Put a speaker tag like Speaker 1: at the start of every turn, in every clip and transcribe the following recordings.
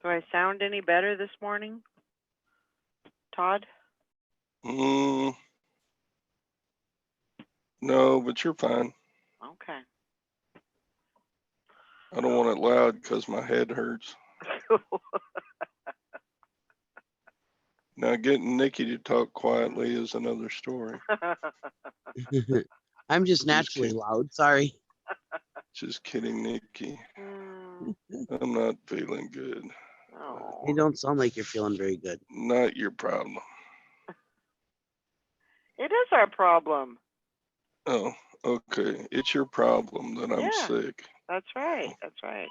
Speaker 1: Do I sound any better this morning, Todd?
Speaker 2: No, but you're fine.
Speaker 1: Okay.
Speaker 2: I don't want it loud because my head hurts. Now, getting Nikki to talk quietly is another story.
Speaker 3: I'm just naturally loud. Sorry.
Speaker 2: Just kidding, Nikki.
Speaker 1: Mm.
Speaker 2: I'm not feeling good.
Speaker 1: Oh.
Speaker 3: You don't sound like you're feeling very good.
Speaker 2: Not your problem.
Speaker 1: It is our problem.
Speaker 2: Oh, okay. It's your problem that I'm sick.
Speaker 1: That's right. That's right.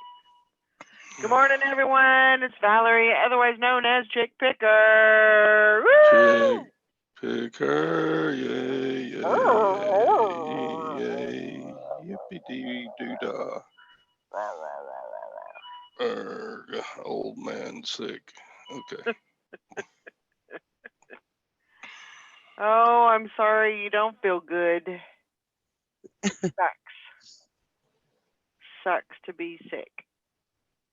Speaker 1: Good morning, everyone. It's Valerie, otherwise known as Chick Picker. Woo!
Speaker 2: Chick Picker, yay, yay, yay, yay, yippee-dee-doo-dah. Old man sick. Okay.
Speaker 1: Oh, I'm sorry you don't feel good. Sucks to be sick.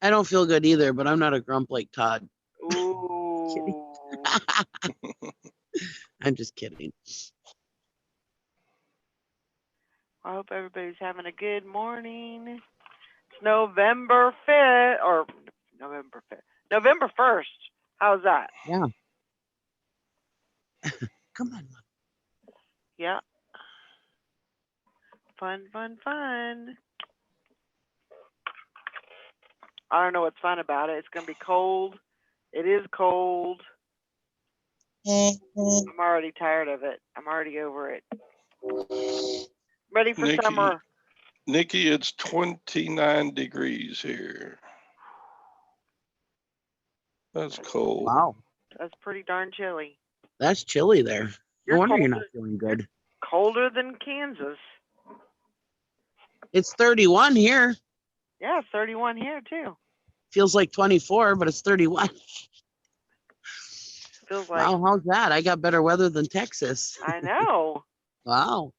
Speaker 3: I don't feel good either, but I'm not a grump like Todd.
Speaker 1: Ooh.
Speaker 3: I'm just kidding.
Speaker 1: I hope everybody's having a good morning. It's November 5th, or November 5th. November 1st. How's that?
Speaker 3: Yeah. Come on.
Speaker 1: Yeah. Fun, fun, fun. I don't know what's fun about it. It's going to be cold. It is cold. I'm already tired of it. I'm already over it. Ready for summer.
Speaker 2: Nikki, it's 29 degrees here. That's cold.
Speaker 3: Wow.
Speaker 1: That's pretty darn chilly.
Speaker 3: That's chilly there. No wonder you're not feeling good.
Speaker 1: Colder than Kansas.
Speaker 3: It's 31 here.
Speaker 1: Yeah, 31 here too.
Speaker 3: Feels like 24, but it's 31.
Speaker 1: Feels like.
Speaker 3: Wow, how's that? I got better weather than Texas.
Speaker 1: I know.
Speaker 3: Wow.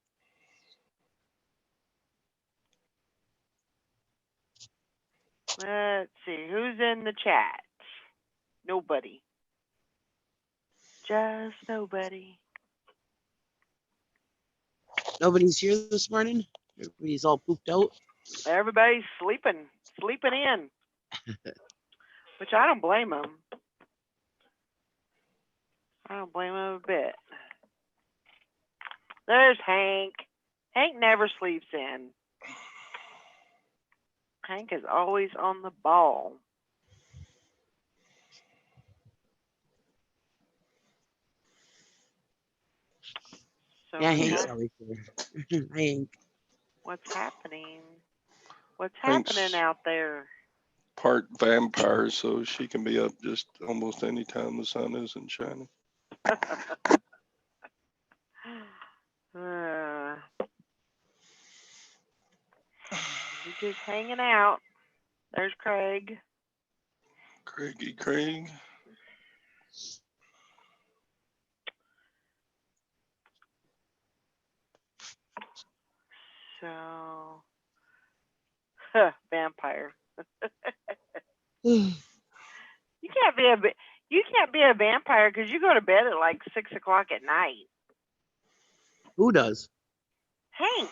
Speaker 1: Let's see. Who's in the chat? Nobody. Just nobody.
Speaker 3: Nobody's here this morning? Everybody's all pooped out?
Speaker 1: Everybody's sleeping in. Which I don't blame them. I don't blame them a bit. There's Hank. Hank never sleeps in. Hank is always on the ball. So
Speaker 3: Yeah, Hank's always here. Hi, Hank.
Speaker 1: What's happening? What's happening out there?
Speaker 2: Part vampire, so she can be up just almost any time the sun isn't shining.
Speaker 1: He's just hanging out. There's Craig.
Speaker 2: Craigie Craig.
Speaker 1: So, vampire. You can't be a vampire because you go to bed at like 6 o'clock at night.
Speaker 3: Who does?
Speaker 1: Hank.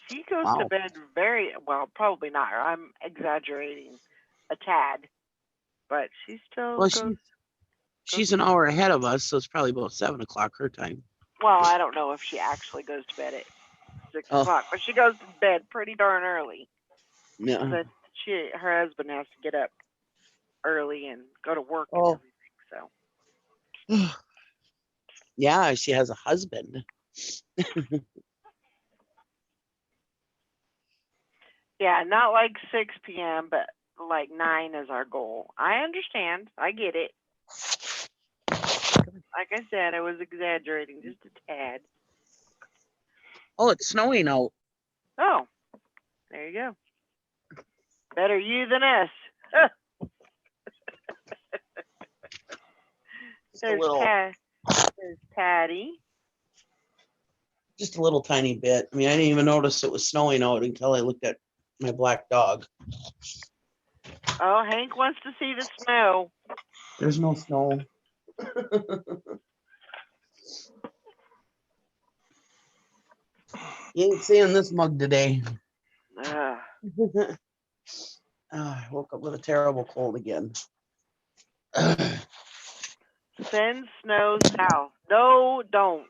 Speaker 1: She goes to bed very well. Probably not. I'm exaggerating a tad, but she still.
Speaker 3: Well, she's an hour ahead of us, so it's probably about 7 o'clock her time.
Speaker 1: Well, I don't know if she actually goes to bed at 6 o'clock, but she goes to bed pretty darn early.
Speaker 3: Yeah.
Speaker 1: But her husband has to get up early and go to work and everything. So.
Speaker 3: Yeah, she has a husband.
Speaker 1: Yeah, not like 6 p.m., but like 9 is our goal. I understand. I get it. Like I said, I was exaggerating just a tad.
Speaker 3: Oh, it's snowing out.
Speaker 1: Oh, there you go. Better you than us. There's Patty.
Speaker 3: Just a little tiny bit. I mean, I didn't even notice it was snowing out until I looked at my black dog.
Speaker 1: Oh, Hank wants to see the snow.
Speaker 3: There's no snow. You ain't seeing this mug today.
Speaker 1: Ugh.
Speaker 3: I woke up with a terrible cold again.
Speaker 1: Send snow south. No, don't.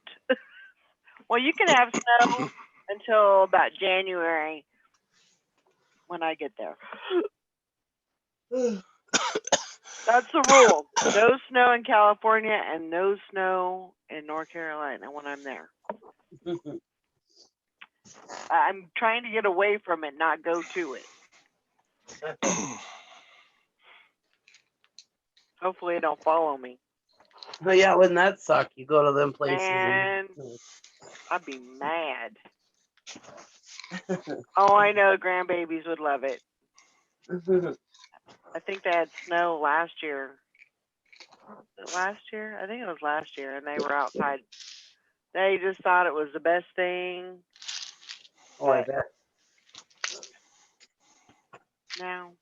Speaker 1: Well, you can have snow until about January when I get there. That's the rule. No snow in California and no snow in North Carolina when I'm there. I'm trying to get away from it, not go to it. Hopefully it don't follow me.
Speaker 3: Oh yeah, wouldn't that suck? You go to them places
Speaker 1: Man, I'd be mad. Oh, I know grandbabies would love it. I think they had snow last year. Last year? I think it was last year, and they were outside. They just thought it was the best thing.
Speaker 3: Oh, I bet.
Speaker 1: No,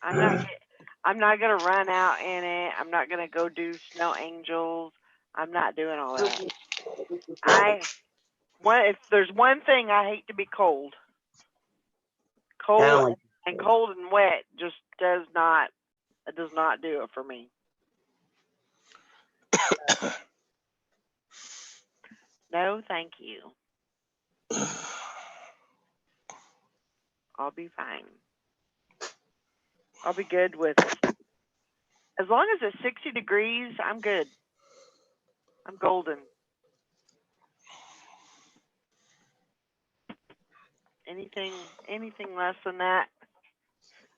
Speaker 1: I'm not gonna run out in it. I'm not gonna go do snow angels. I'm not doing all that. If there's one thing I hate to be cold. Cold and wet just does not do it for me. No, thank you. I'll be fine. I'll be good with, as long as it's 60 degrees, I'm good. I'm golden. Anything less than that,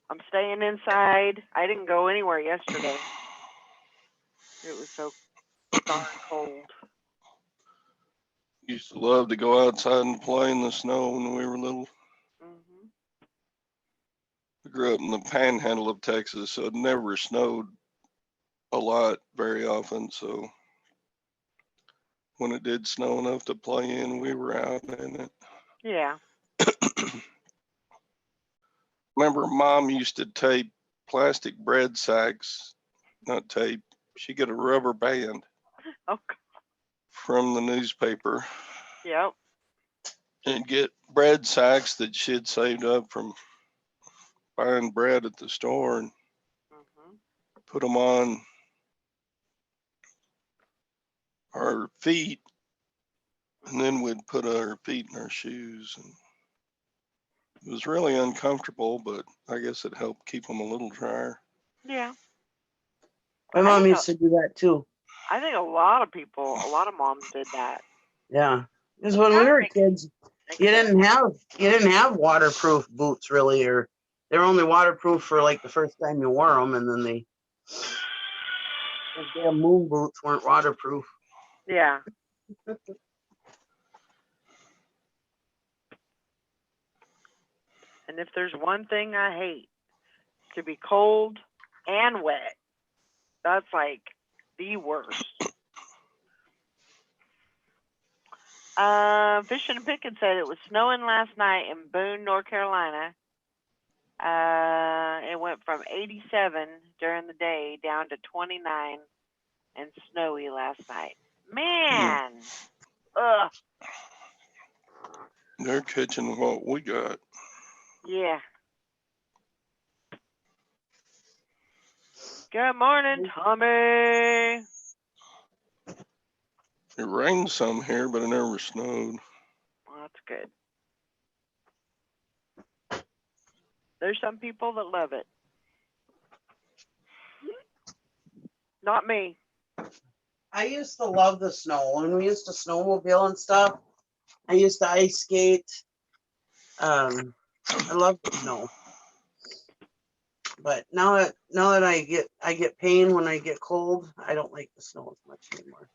Speaker 1: I'm staying inside. I didn't go anywhere yesterday. It was so darn cold.
Speaker 2: Used to love to go outside and play in the snow when we were little.
Speaker 1: Mm-hmm.
Speaker 2: I grew up in the panhandle of Texas, so it never snowed a lot very often. So when it did snow enough to play in, we were out in it.
Speaker 1: Yeah.
Speaker 2: Remember, Mom used to tape plastic bread sacks, not tape. She'd get a rubber band from the newspaper.
Speaker 1: Yep.
Speaker 2: And get bread sacks that she had saved up from buying bread at the store and put them on our feet, and then we'd put our feet in our shoes. And it was really uncomfortable, but I guess it helped keep them a little drier.
Speaker 1: Yeah.
Speaker 3: My mom used to do that too.
Speaker 1: I think a lot of moms did that.
Speaker 3: Yeah, because when we were kids, you didn't have waterproof boots really, or they were only waterproof for like the first time you wore them, and then those damn moon boots weren't waterproof.
Speaker 1: Yeah. And if there's one thing I hate, to be cold and wet. That's like the worst. Fishing and Picking said it was snowing last night in Boone, North Carolina. It went from 87 during the day down to 29 and snowy last night. Man, ugh.
Speaker 2: They're catching what we got.
Speaker 1: Yeah. Good morning, Tommy.
Speaker 2: It rained some here, but it never snowed.
Speaker 1: Well, that's good. There's some people that love it. Not me.
Speaker 3: I used to love the snow. When we used to snowmobile and stuff, I used to ice skate. I love the snow. But now that I get pain when I get cold, I don't like the snow as much anymore.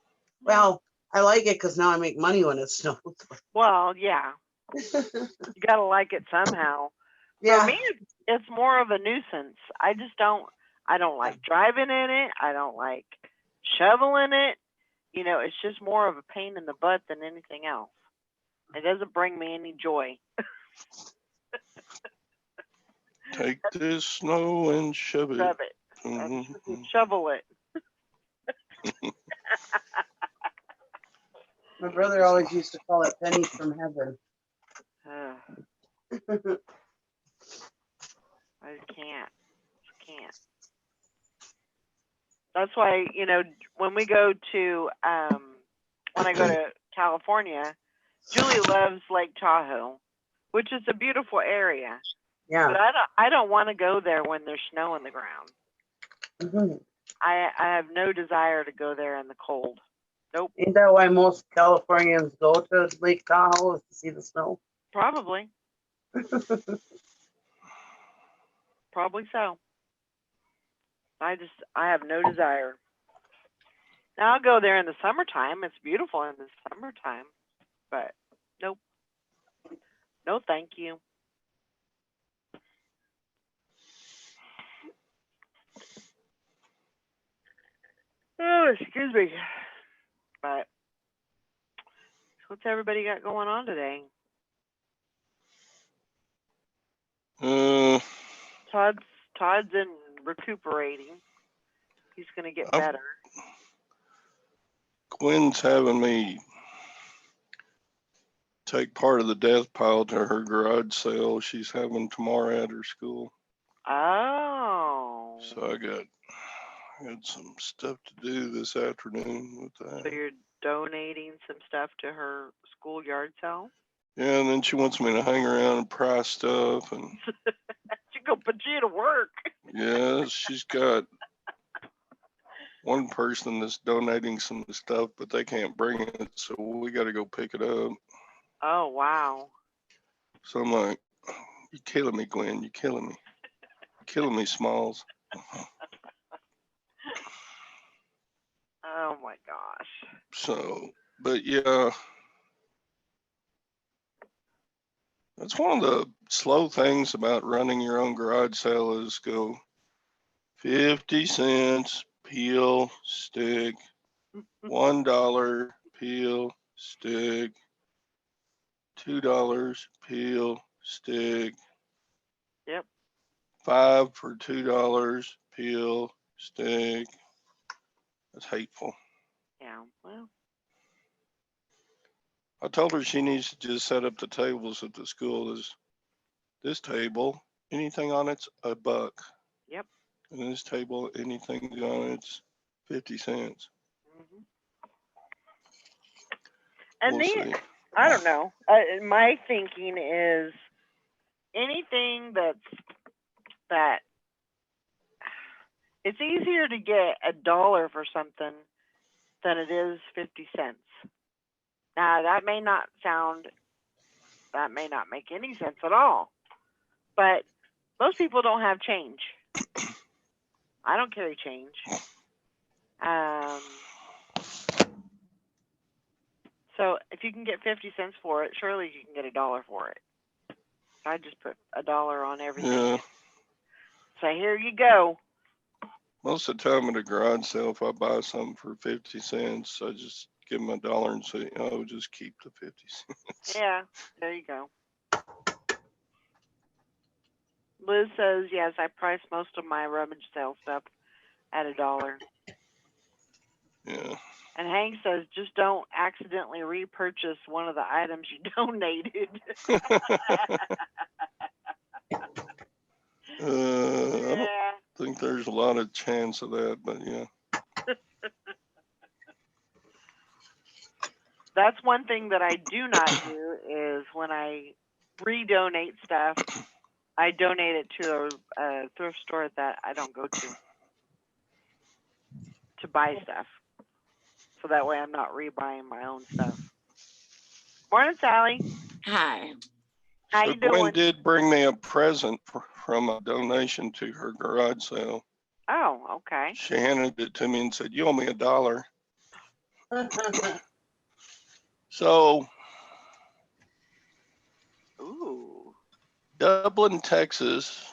Speaker 3: Well, I like it because now I make money when it snows.
Speaker 1: Well, yeah. You gotta like it somehow.
Speaker 3: Yeah.
Speaker 1: For me, it's more of a nuisance. I don't like driving in it. I don't like shoveling it. You know, it's just more of a pain in the butt than anything else. It doesn't bring me any joy.
Speaker 2: Take this snow and shove it.
Speaker 1: Shove it. Shovel it.
Speaker 3: My brother always used to call it pennies from heaven.
Speaker 1: I just can't. That's why, when we go to, when I go to California, Julie loves Lake Tahoe, which is a beautiful area.
Speaker 3: Yeah.
Speaker 1: But I don't want to go there when there's snow on the ground.
Speaker 3: Mm-hmm.
Speaker 1: I have no desire to go there in the cold. Nope.
Speaker 3: Ain't that why most Californians go to Lake Tahoe, is to see the snow?
Speaker 1: Probably. Probably so. I have no desire. Now I'll go there in the summertime. It's beautiful in the summertime. But nope. No, thank you. Oh, excuse me. But what's everybody got going on today? Todd's in recuperating. He's gonna get better.
Speaker 2: Gwen's having me take part of the death pile to her garage sale she's having tomorrow at her school.
Speaker 1: Oh.
Speaker 2: So I got some stuff to do this afternoon with that.
Speaker 1: So you're donating some stuff to her school yard sale?
Speaker 2: Yeah, and then she wants me to hang around and price stuff, and
Speaker 1: she gonna put you to work.
Speaker 2: Yeah, she's got one person that's donating some stuff, but they can't bring it, so we got to go pick it up.
Speaker 1: Oh, wow.
Speaker 2: So I'm like, you're killing me, Gwen. You're killing me. You're killing me, Smalls.
Speaker 1: Oh, my gosh.
Speaker 2: So, but yeah, that's one of the slow things about running your own garage sale is go 50 cents, peel, stick, $1, peel, stick, $2, peel, stick.
Speaker 1: Yep.
Speaker 2: $5 for $2, peel, stick. That's hateful.
Speaker 1: Yeah, well.
Speaker 2: I told her she needs to just set up the tables at the school as this table, anything on it's $1.
Speaker 1: Yep.
Speaker 2: And this table, anything on it's 50 cents.
Speaker 1: Mm-hmm. And
Speaker 2: We'll see.
Speaker 1: I don't know. My thinking is anything that it's easier to get $1 for something than it is 50 cents. Now that may not make any sense at all, but most people don't have change. I don't carry change. So if you can get 50 cents for it, surely you can get $1 for it. I just put $1 on everything.
Speaker 2: Yeah.
Speaker 1: So here you go.
Speaker 2: Most of the time at a garage sale, if I buy something for 50 cents, I just give them $1 and say, oh, just keep the 50 cents.
Speaker 1: Yeah, there you go. Liz says, yes, I price most of my rummage sale stuff at $1.
Speaker 2: Yeah.
Speaker 1: And Hank says, just don't accidentally repurchase one of the items you donated.
Speaker 2: I don't think there's a lot of chance of that, but yeah.
Speaker 1: That's one thing that I do not do is when I redonate stuff, I donate it to a thrift store that I don't go to buy stuff. So that way I'm not rebuying my own stuff. Morning, Sally.
Speaker 4: Hi.
Speaker 1: How you doing?
Speaker 2: Gwen did bring me a present from a donation to her garage sale.
Speaker 1: Oh, okay.
Speaker 2: She handed it to me and said, you owe me $1. So,
Speaker 1: Ooh.
Speaker 2: Dublin, Texas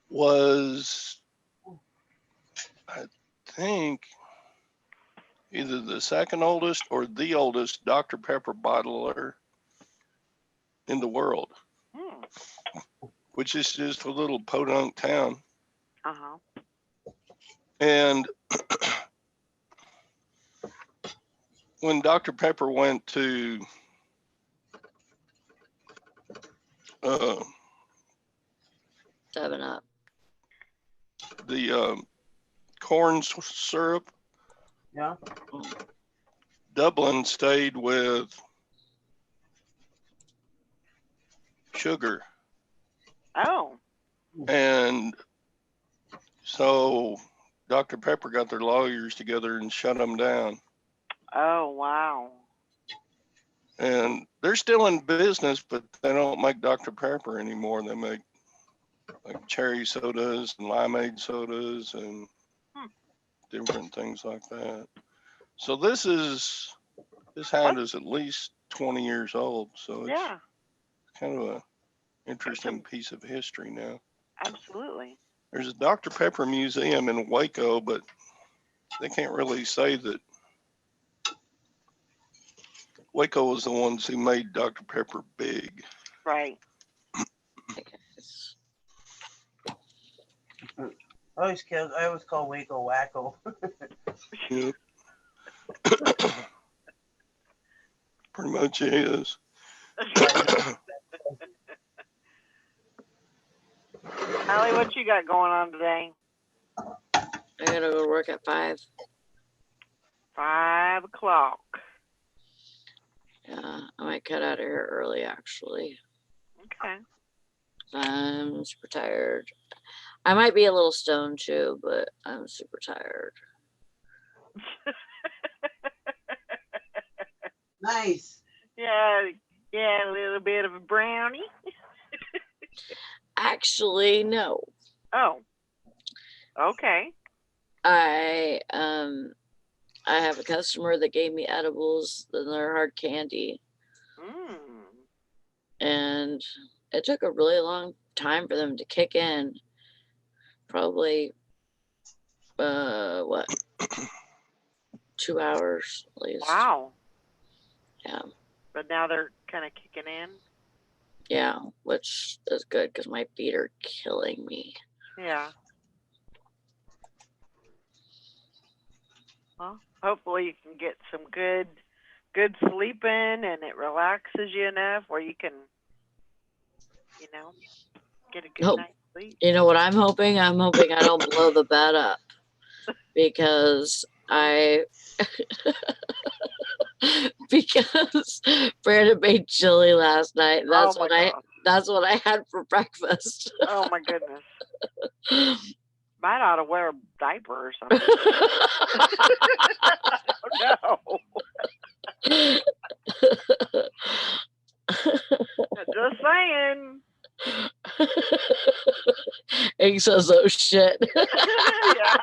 Speaker 2: was, I think, either the second oldest or the oldest Dr. Pepper bottler in the world, which is just a little podunk town.
Speaker 1: Uh-huh.
Speaker 2: And when Dr. Pepper went to uh,
Speaker 4: 7-Up.
Speaker 2: the corn syrup,
Speaker 3: Yeah.
Speaker 2: Dublin stayed with sugar.
Speaker 1: Oh.
Speaker 2: And so Dr. Pepper got their lawyers together and shut them down.
Speaker 1: Oh, wow.
Speaker 2: And they're still in business, but they don't make Dr. Pepper anymore. They make like cherry sodas and limeade sodas and different things like that. So this hat is at least 20 years old. So it's kind of a interesting piece of history now.
Speaker 1: Absolutely.
Speaker 2: There's a Dr. Pepper museum in Waco, but they can't really say that Waco was the ones who made Dr. Pepper big.
Speaker 1: Right.
Speaker 3: I always call Waco Wacko.
Speaker 2: Yep. Pretty much is.
Speaker 1: Allie, what you got going on today?
Speaker 4: I gotta go to work at 5.
Speaker 1: 5 o'clock.
Speaker 4: Yeah, I might cut out of here early, actually.
Speaker 1: Okay.
Speaker 4: I'm super tired. I might be a little stoned too, but I'm super tired.
Speaker 3: Nice.
Speaker 1: Yeah, a little bit of a brownie.
Speaker 4: Actually, no.
Speaker 1: Oh. Okay.
Speaker 4: I have a customer that gave me edibles, then they're hard candy. And it took a really long time for them to kick in. Probably, 2 hours at least.
Speaker 1: Wow.
Speaker 4: Yeah.
Speaker 1: But now they're kind of kicking in.
Speaker 4: Yeah, which is good because my feet are killing me.
Speaker 1: Yeah. Well, hopefully you can get some good sleep in and it relaxes you enough where you can, get a good night's sleep.
Speaker 4: You know what I'm hoping? I'm hoping I don't blow the bed up because because Brandon made chili last night. That's what I had for breakfast.
Speaker 1: Oh my goodness. Might ought to wear a diaper or something. I don't know. Just saying.
Speaker 4: He says, "Oh shit."
Speaker 1: Yeah,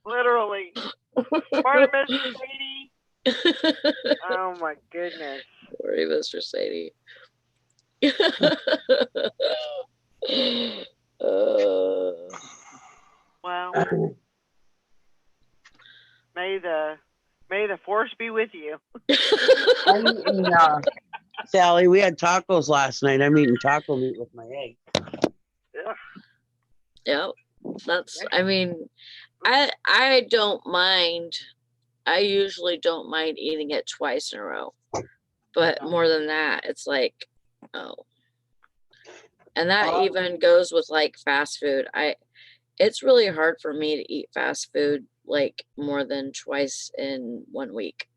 Speaker 1: literally. Morning, Mr. Sadie. Oh my goodness.
Speaker 4: Morning, Mr. Sadie.
Speaker 1: Well, may the force be with you.
Speaker 3: Sally, we had tacos last night. I'm eating taco meat with my egg.
Speaker 4: Yep. I don't mind. I usually don't mind eating it twice in a row. But more than that, it's like, oh. And that even goes with like fast food. It's really hard for me to eat fast food like more than twice in 1 week.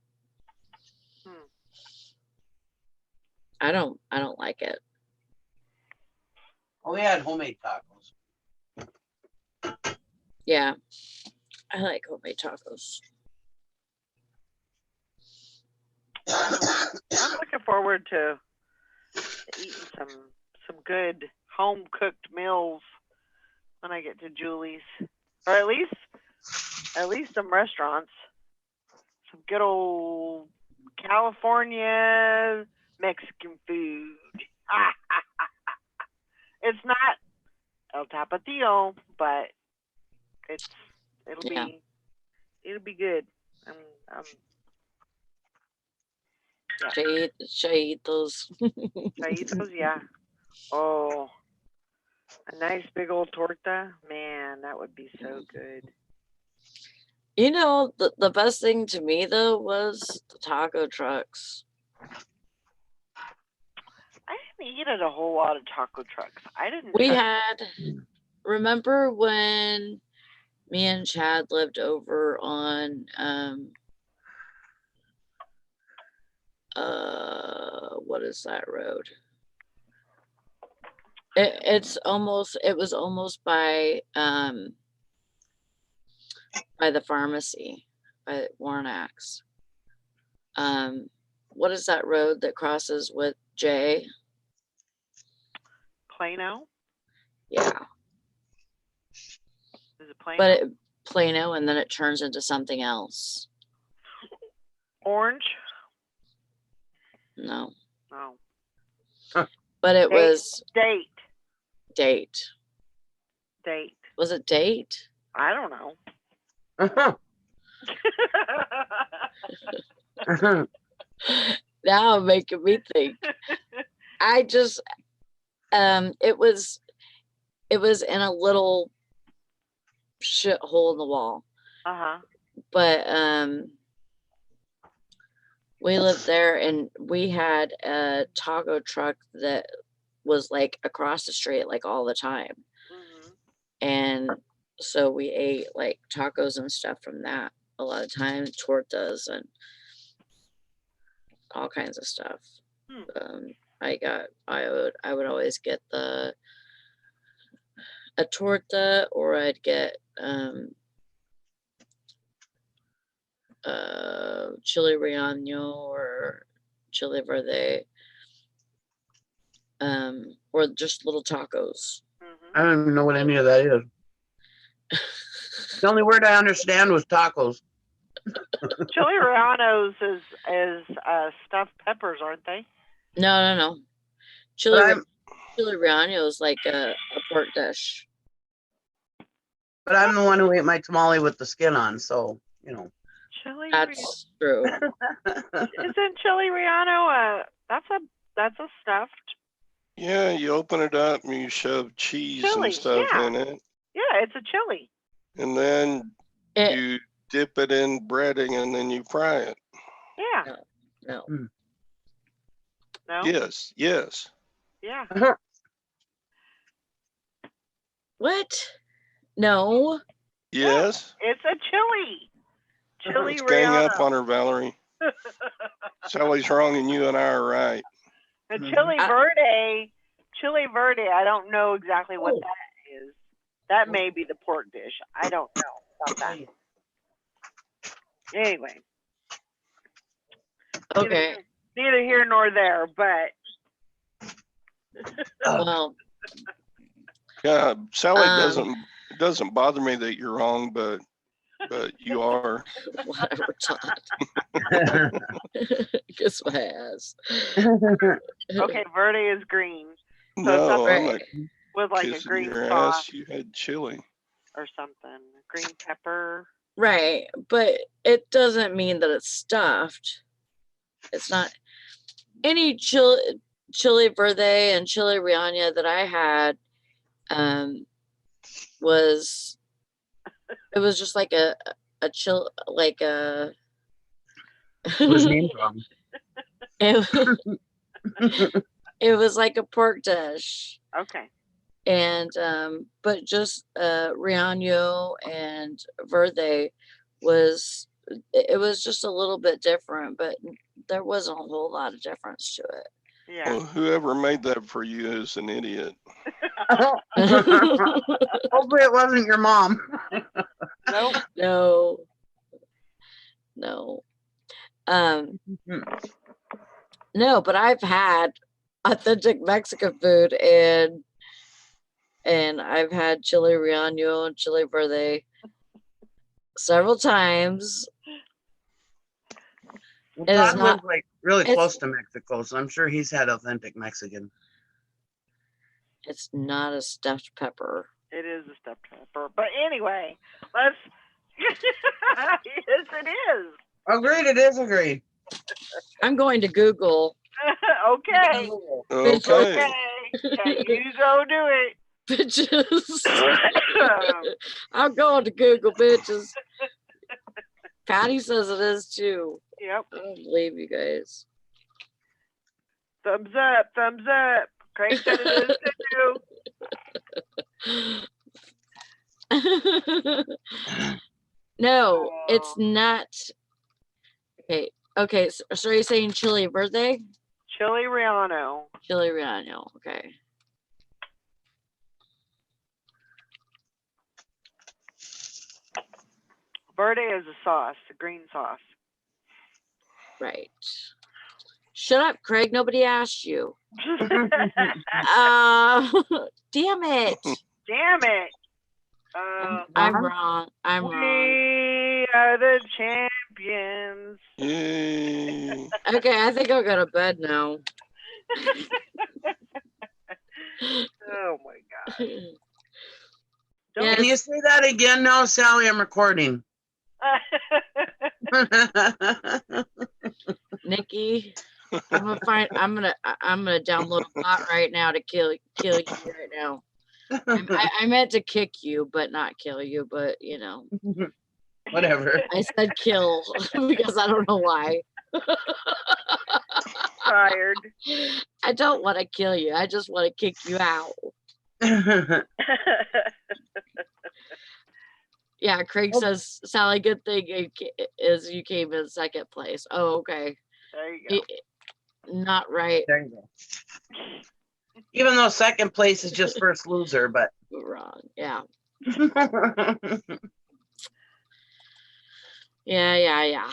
Speaker 4: I don't like it.
Speaker 3: Oh, we had homemade tacos.
Speaker 4: Yeah. I like homemade tacos.
Speaker 1: I'm looking forward to eating some good home cooked meals when I get to Julie's, or at least some restaurants, some good old California Mexican food. It's not El Tapatio, but it'll be good.
Speaker 4: Should I eat those?
Speaker 1: Taquitos, yeah. Oh, a nice big old torta. Man, that would be so good.
Speaker 4: You know, the best thing to me though was the taco trucks.
Speaker 1: I didn't eat at a whole lot of taco trucks. I didn't.
Speaker 4: We had, remember when me and Chad lived over on what is that road? It was almost by the pharmacy, by Warnax. What is that road that crosses with J?
Speaker 1: Plano?
Speaker 4: Yeah,
Speaker 1: Is it Plano?
Speaker 4: but Plano, and then it turns into something else.
Speaker 1: Orange?
Speaker 4: No,
Speaker 1: No.
Speaker 4: but it was
Speaker 1: Date.
Speaker 4: Date. Was it Date?
Speaker 1: I don't know.
Speaker 4: Now I'm making me think. I just, it was in a little shit hole in the wall.
Speaker 1: Uh-huh.
Speaker 4: But we lived there, and we had a taco truck that was like across the street like all the time.
Speaker 1: Mm-hmm.
Speaker 4: And so we ate like tacos and stuff from that a lot of times, tortas and all kinds of stuff. I would always get a torta, or I'd get chili relleno or chili verde, or just little tacos.
Speaker 1: Mm-hmm.
Speaker 3: I don't even know what any of that is. The only word I understand was tacos.
Speaker 1: Chili rellenos is stuffed peppers, aren't they?
Speaker 4: No. Chili relleno is like a pork dish.
Speaker 3: But I'm the one who ate my tamale with the skin on, so you know.
Speaker 4: That's true.
Speaker 1: Isn't chili relleno that's a stuffed?
Speaker 2: Yeah, you open it up and you shove cheese
Speaker 1: Chili,
Speaker 2: and stuff
Speaker 1: yeah.
Speaker 2: in it.
Speaker 1: Yeah, it's a chili.
Speaker 2: And then you dip it in breading and then you fry it.
Speaker 1: Yeah.
Speaker 4: No.
Speaker 1: No?
Speaker 2: Yes.
Speaker 1: Yeah.
Speaker 4: What? No.
Speaker 2: Yes.
Speaker 1: Yeah, it's a chili. Chili
Speaker 2: Let's gang
Speaker 1: relleno.
Speaker 2: up on her, Valerie. Sally's wrong and you and I are right.
Speaker 1: The chili verde, I don't know exactly what that is. That may be the pork dish. I don't know about that. Anyway.
Speaker 4: Okay.
Speaker 1: Neither here nor there, but.
Speaker 4: Well.
Speaker 2: Yeah, Sally it doesn't bother me that you're wrong, but you are.
Speaker 4: Whatever, Todd. Kiss my ass.
Speaker 1: Okay, verde is green. So
Speaker 2: No, I'm not
Speaker 1: with like a
Speaker 2: kissing
Speaker 1: green
Speaker 2: your
Speaker 1: sauce
Speaker 2: ass. You had chili.
Speaker 1: or something. Green pepper.
Speaker 4: Right, but it doesn't mean that it's stuffed. It's not any chili verde and chili relleno that I had. It was just like a chill, like a.
Speaker 3: Whose name's wrong?
Speaker 4: It was like a pork dish.
Speaker 1: Okay.
Speaker 4: And but just relleno and verde was just a little bit different, but there wasn't a whole lot of difference to it.
Speaker 1: Yeah.
Speaker 2: Well, whoever made that for you is an idiot.
Speaker 3: Hopefully it wasn't your mom.
Speaker 1: Nope.
Speaker 4: No. No, but I've had authentic Mexican food, and I've had chili relleno and chili verde several times.
Speaker 3: Well, Todd lives like really close to Mexico, so I'm sure he's had authentic Mexican.
Speaker 4: It's not a stuffed pepper.
Speaker 1: It is a stuffed pepper. But anyway, let's. Yes, it is.
Speaker 3: Agreed, it is agreed.
Speaker 4: I'm going to Google.
Speaker 1: Okay.
Speaker 2: Okay.
Speaker 1: Yeah, you go do it.
Speaker 4: Bitches. I'm going to Google, bitches. Patty says it is too.
Speaker 1: Yep.
Speaker 4: I don't believe you guys.
Speaker 1: Thumbs up. Thumbs up. Craig said it is too.
Speaker 4: No, it's
Speaker 1: Oh.
Speaker 4: not. Okay. So are you saying Chili birthday?
Speaker 1: Chili Riano.
Speaker 4: Chili Riano. Okay.
Speaker 1: Verde is a sauce, a green sauce.
Speaker 4: Right. Shut up, Craig. Nobody asked you. Damn it.
Speaker 1: Damn it.
Speaker 4: I'm wrong. I'm wrong.
Speaker 1: We are the champions.
Speaker 2: Yay.
Speaker 4: Okay, I think I'll go to bed now.
Speaker 1: Oh my God.
Speaker 4: Yes.
Speaker 3: Can you say that again now, Sally? I'm recording.
Speaker 4: Nikki, I'm gonna download a bot right now to kill you right now. I meant to kick you, but not kill you, but you know.
Speaker 3: Whatever.
Speaker 4: I said kill because I don't know why.
Speaker 1: Tired.
Speaker 4: I don't want to kill you. I just want to kick you out. Yeah, Craig says, Sally, good thing is you came in second place. Oh, okay.
Speaker 1: There you go.
Speaker 4: Not right.
Speaker 3: There you go. Even though second place is just first loser, but
Speaker 4: Wrong. Yeah. Yeah.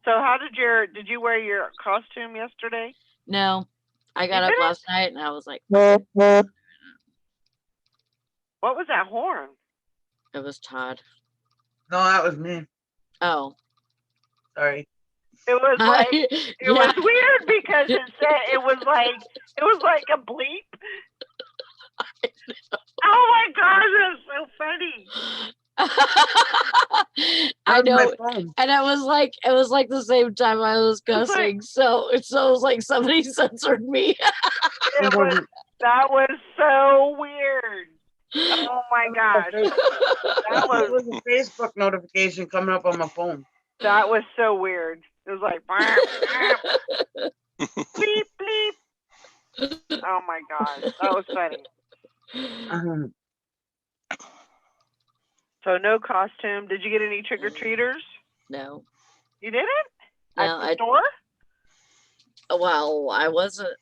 Speaker 1: So how did you wear your costume yesterday?
Speaker 4: No, I got up
Speaker 1: didn't?
Speaker 4: last night and I was like,
Speaker 1: What was that horn?
Speaker 4: it was Todd.
Speaker 3: no, that was me.
Speaker 4: Oh.
Speaker 3: Sorry.
Speaker 1: It was like it
Speaker 4: Yeah.
Speaker 1: was weird because it was like a bleep. Oh my gosh, that's so funny.
Speaker 4: I know,
Speaker 3: My phone.
Speaker 4: and it was like the same time I was cussing, so it was like somebody censored me.
Speaker 1: That was so weird. Oh my gosh,
Speaker 3: That was a Facebook notification coming up on my phone.
Speaker 1: that was so weird. It was like bleep bleep. Oh my gosh, that was funny. So no costume. Did you get any trick or treaters?
Speaker 4: No.
Speaker 1: You didn't?
Speaker 4: No,
Speaker 1: At the store?
Speaker 4: Well, I wasn't.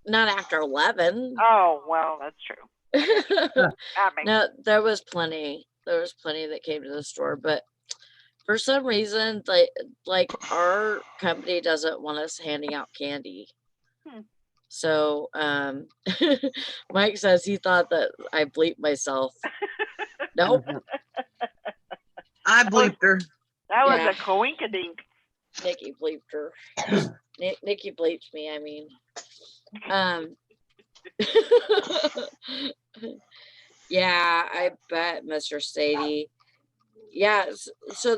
Speaker 4: Not after 11.
Speaker 1: Oh well, that's true. That makes
Speaker 4: No, there was plenty. There was plenty that came to the store, but for some reason, like our company doesn't want us handing out candy. So Mike says he thought that I bleeped myself. Nope.
Speaker 3: I bleeped her.
Speaker 1: That was
Speaker 4: Yeah.
Speaker 1: a coinkadink.
Speaker 4: Nikki bleeped her. Nikki bleeped me, I mean. Yeah, I bet, Mr. Sadie. Yeah, so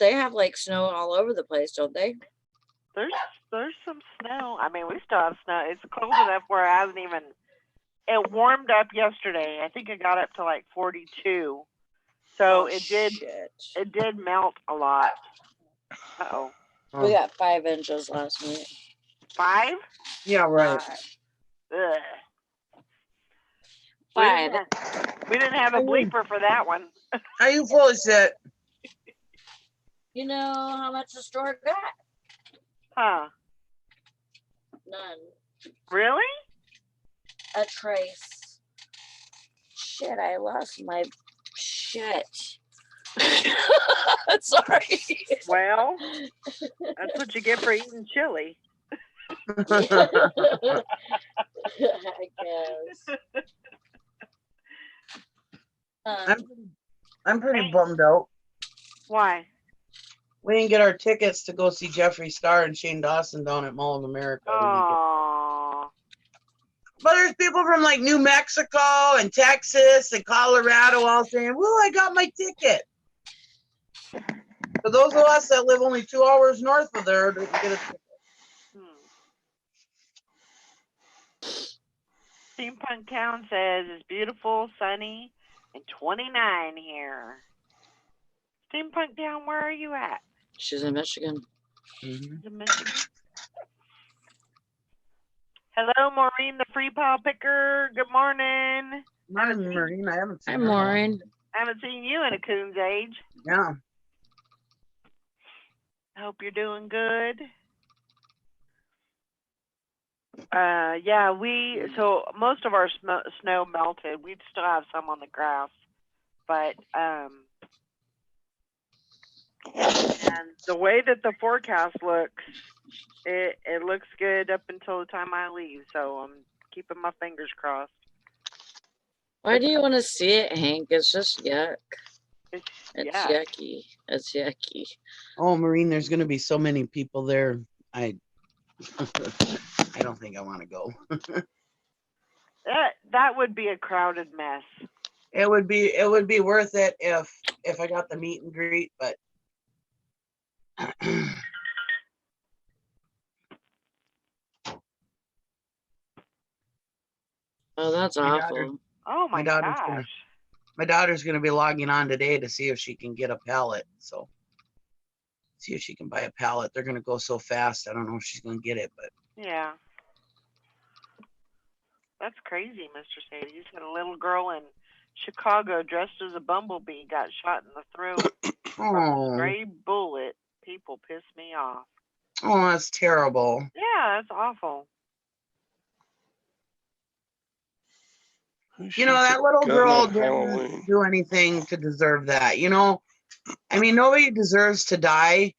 Speaker 4: they have like snow all over the place, don't they?
Speaker 1: There's some snow. I mean, we still have snow. It's cold enough where it hasn't even. It warmed up yesterday. I think it got up to like 42. So it did melt a lot. Uh-oh.
Speaker 4: We got 5 inches last week.
Speaker 1: 5?
Speaker 3: Yeah, right.
Speaker 1: Ugh.
Speaker 4: 5.
Speaker 1: We didn't have a bleeper for that one.
Speaker 3: Are you full of shit?
Speaker 4: You know how much the store got?
Speaker 1: Huh.
Speaker 4: None.
Speaker 1: Really?
Speaker 4: A trace. Shit, I lost my shit. Sorry.
Speaker 1: Well, that's what you get for eating chili.
Speaker 4: I guess.
Speaker 3: I'm pretty bummed out.
Speaker 1: Why?
Speaker 3: We didn't get our tickets to go see Jeffree Star and Shane Dawson down at Mall of America.
Speaker 1: Oh.
Speaker 3: But there's people from like New Mexico and Texas and Colorado all saying, "Woo, I got my ticket." For those of us that live only 2 hours north of there, to get a ticket.
Speaker 1: Steampunk Town says it's beautiful, sunny, and 29 here. Steampunk Town, where are you at?
Speaker 4: She's in Michigan.
Speaker 1: Is it Michigan? Hello, Maureen, the free pile picker. Good morning.
Speaker 3: Morning, Maureen. I haven't seen
Speaker 4: Hi,
Speaker 3: her.
Speaker 4: Maureen.
Speaker 1: I haven't seen you in a coon's age.
Speaker 3: Yeah.
Speaker 1: I hope you're doing good. Yeah, so most of our snow melted. We still have some on the grass, but and the way that the forecast looks, it looks good up until the time I leave. So I'm keeping my fingers crossed.
Speaker 4: Why do you want to see it, Hank? It's just yuck. It's
Speaker 1: yuck.
Speaker 4: yucky. It's yucky.
Speaker 3: Oh, Maureen, there's going to be so many people there. I don't think I want to go.
Speaker 1: That would be a crowded mess.
Speaker 3: It would be worth it if I got the meet and greet, but
Speaker 4: Oh, that's awful.
Speaker 1: Oh my gosh.
Speaker 3: My daughter's gonna be logging on today to see if she can get a pallet. So see if she can buy a pallet. They're gonna go so fast. I don't know if she's gonna get it, but
Speaker 1: yeah. That's crazy, Mr. Sadie. You said a little girl in Chicago dressed as a bumblebee got shot in the throat from a stray bullet. People piss me off.
Speaker 3: Oh, that's terrible.
Speaker 1: Yeah, that's awful.
Speaker 3: You know, that little girl didn't do anything to deserve that. You know, I mean, nobody deserves to die.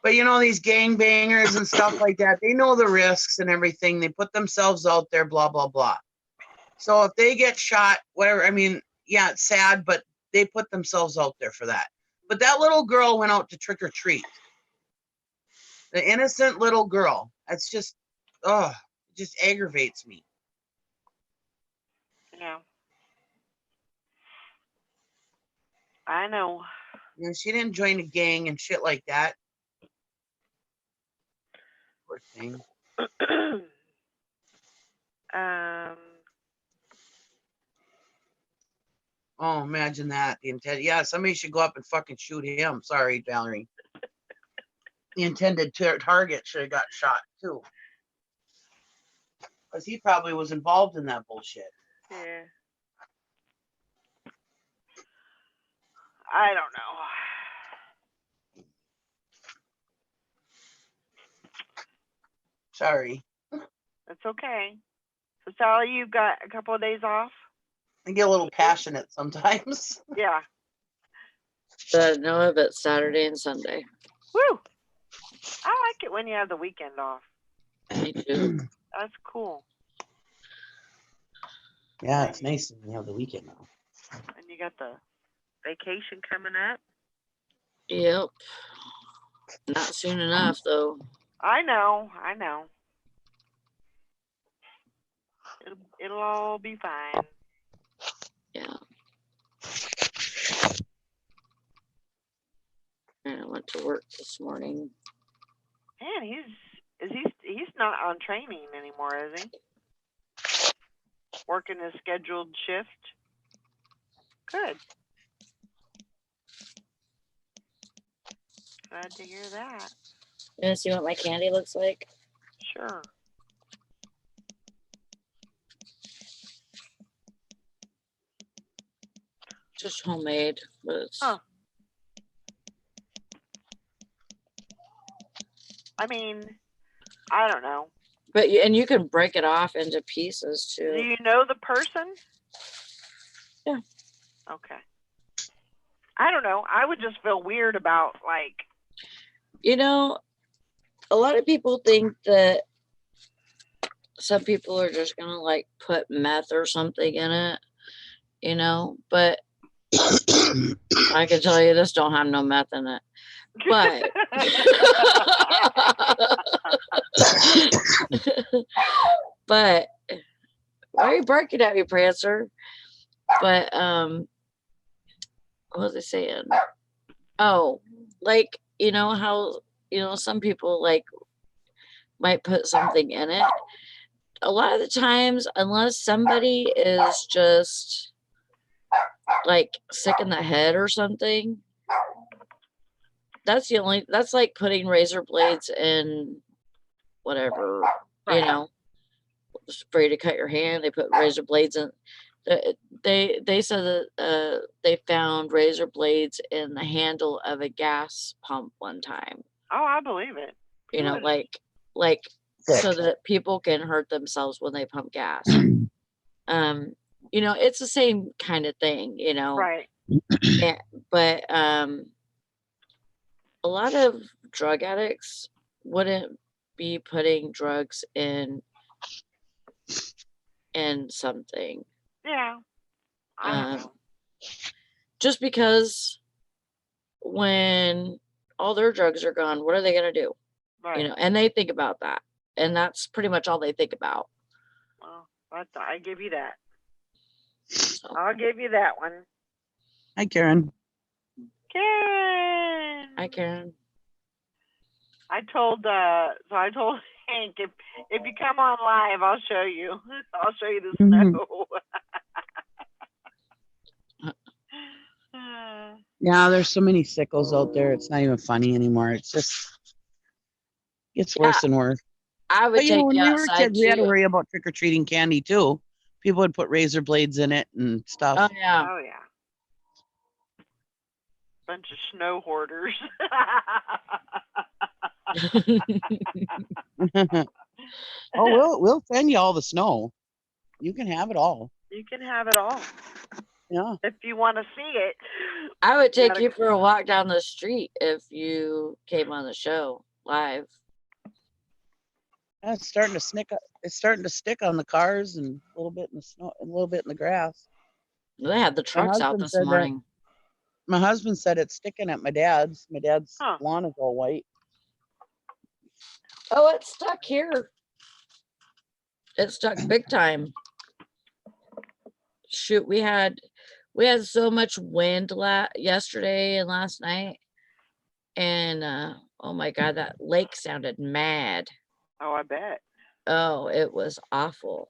Speaker 3: But, you know, these gangbangers and stuff like that, they know the risks and everything. They put themselves out there, blah, blah, blah. So if they get shot, whatever, I mean, yeah, it's sad, but they put themselves out there for that. But that little girl went out to trick or treat. The innocent little girl. That's just, it just aggravates me.
Speaker 1: Yeah. I know.
Speaker 3: You know, she didn't join a gang and shit like that. Poor thing. Oh, imagine that. The intent. Yeah, somebody should go up and fucking shoot him. Sorry, Valerie. The intended target should have got shot too. Because he probably was involved in that bullshit.
Speaker 1: Yeah. I don't know.
Speaker 3: Sorry.
Speaker 1: It's okay. So, Sally, you've got a couple of days off?
Speaker 3: I get a little passionate sometimes.
Speaker 1: Yeah.
Speaker 4: But no, of it Saturday and Sunday.
Speaker 1: Woo! I like it when you have the weekend off.
Speaker 4: Me too.
Speaker 1: That's cool.
Speaker 3: Yeah, it's nice when you have the weekend now.
Speaker 1: And you got the vacation coming up.
Speaker 4: Yep. Not soon enough, though.
Speaker 1: I know. It'll all be fine.
Speaker 4: Yeah. And I went to work this morning.
Speaker 1: Man, he's not on training anymore, is he? Working a scheduled shift. Good. Glad to hear that.
Speaker 4: You want to see what my candy looks like?
Speaker 1: Sure.
Speaker 4: Just homemade, but it's...
Speaker 1: Huh. I mean, I don't know.
Speaker 4: But you can break it off into pieces too.
Speaker 1: Do you know the person?
Speaker 4: Yeah.
Speaker 1: Okay. I don't know. I would just feel weird about like.
Speaker 4: You know, a lot of people think that some people are just gonna like put meth or something in it, you know, but I can tell you this don't have no meth in it. But but why are you barking at me, Prancer? But what was I saying? Oh, like, you know how, you know, some people like might put something in it. A lot of the times, unless somebody is just like sick in the head or something, that's like putting razor blades in whatever, you
Speaker 1: Right.
Speaker 4: know, for you to cut your hand. They put razor blades in. They said that they found razor blades in the handle of a gas pump one time.
Speaker 1: Oh, I believe it.
Speaker 4: You know,
Speaker 1: Good.
Speaker 4: like
Speaker 3: Sick.
Speaker 4: so that people can hurt themselves when they pump gas. You know, it's the same kind of thing, you know.
Speaker 1: Right.
Speaker 4: But a lot of drug addicts wouldn't be putting drugs in something.
Speaker 1: Yeah. I don't know.
Speaker 4: Just because when all their drugs are gone, what are they going to do?
Speaker 1: Right.
Speaker 4: You know, and they think about that. And that's pretty much all they think about.
Speaker 1: Well, I give you that.
Speaker 4: So,
Speaker 1: I'll give you that one.
Speaker 3: Hi, Karen.
Speaker 1: Karen.
Speaker 4: I can.
Speaker 1: I told Hank, if you come on live, I'll show you. I'll show you the snow.
Speaker 3: Yeah, there's so many sickles out there. It's not even funny anymore. It's just gets worse and worse.
Speaker 4: I would
Speaker 3: But you know,
Speaker 4: take
Speaker 3: when
Speaker 4: you
Speaker 3: we were
Speaker 4: outside
Speaker 3: kids, we had to
Speaker 4: too.
Speaker 3: worry about trick or treating candy too. People would put razor blades in it and stuff.
Speaker 4: Oh yeah.
Speaker 1: Oh yeah. Bunch of snow hoarders.
Speaker 3: Oh, we'll send you all the snow. You can have it all.
Speaker 1: You can have it all
Speaker 3: Yeah.
Speaker 1: if you want to see it.
Speaker 4: I would take
Speaker 1: Gotta-
Speaker 4: you for a walk down the street if you came on the show live.
Speaker 3: It's starting to snick up. It's starting to stick on the cars and a little bit in the snow, and a little bit in the grass.
Speaker 4: They had the trucks out
Speaker 3: husband
Speaker 4: this
Speaker 3: said that-
Speaker 4: morning.
Speaker 3: My husband said it's sticking at my dad's. My dad's
Speaker 1: Huh.
Speaker 3: lawn is all white.
Speaker 4: Oh, it's stuck here. It's stuck big time. Shoot, we had so much wind yesterday and last night, and oh my god, that lake sounded mad.
Speaker 1: Oh, I bet.
Speaker 4: Oh, it was awful.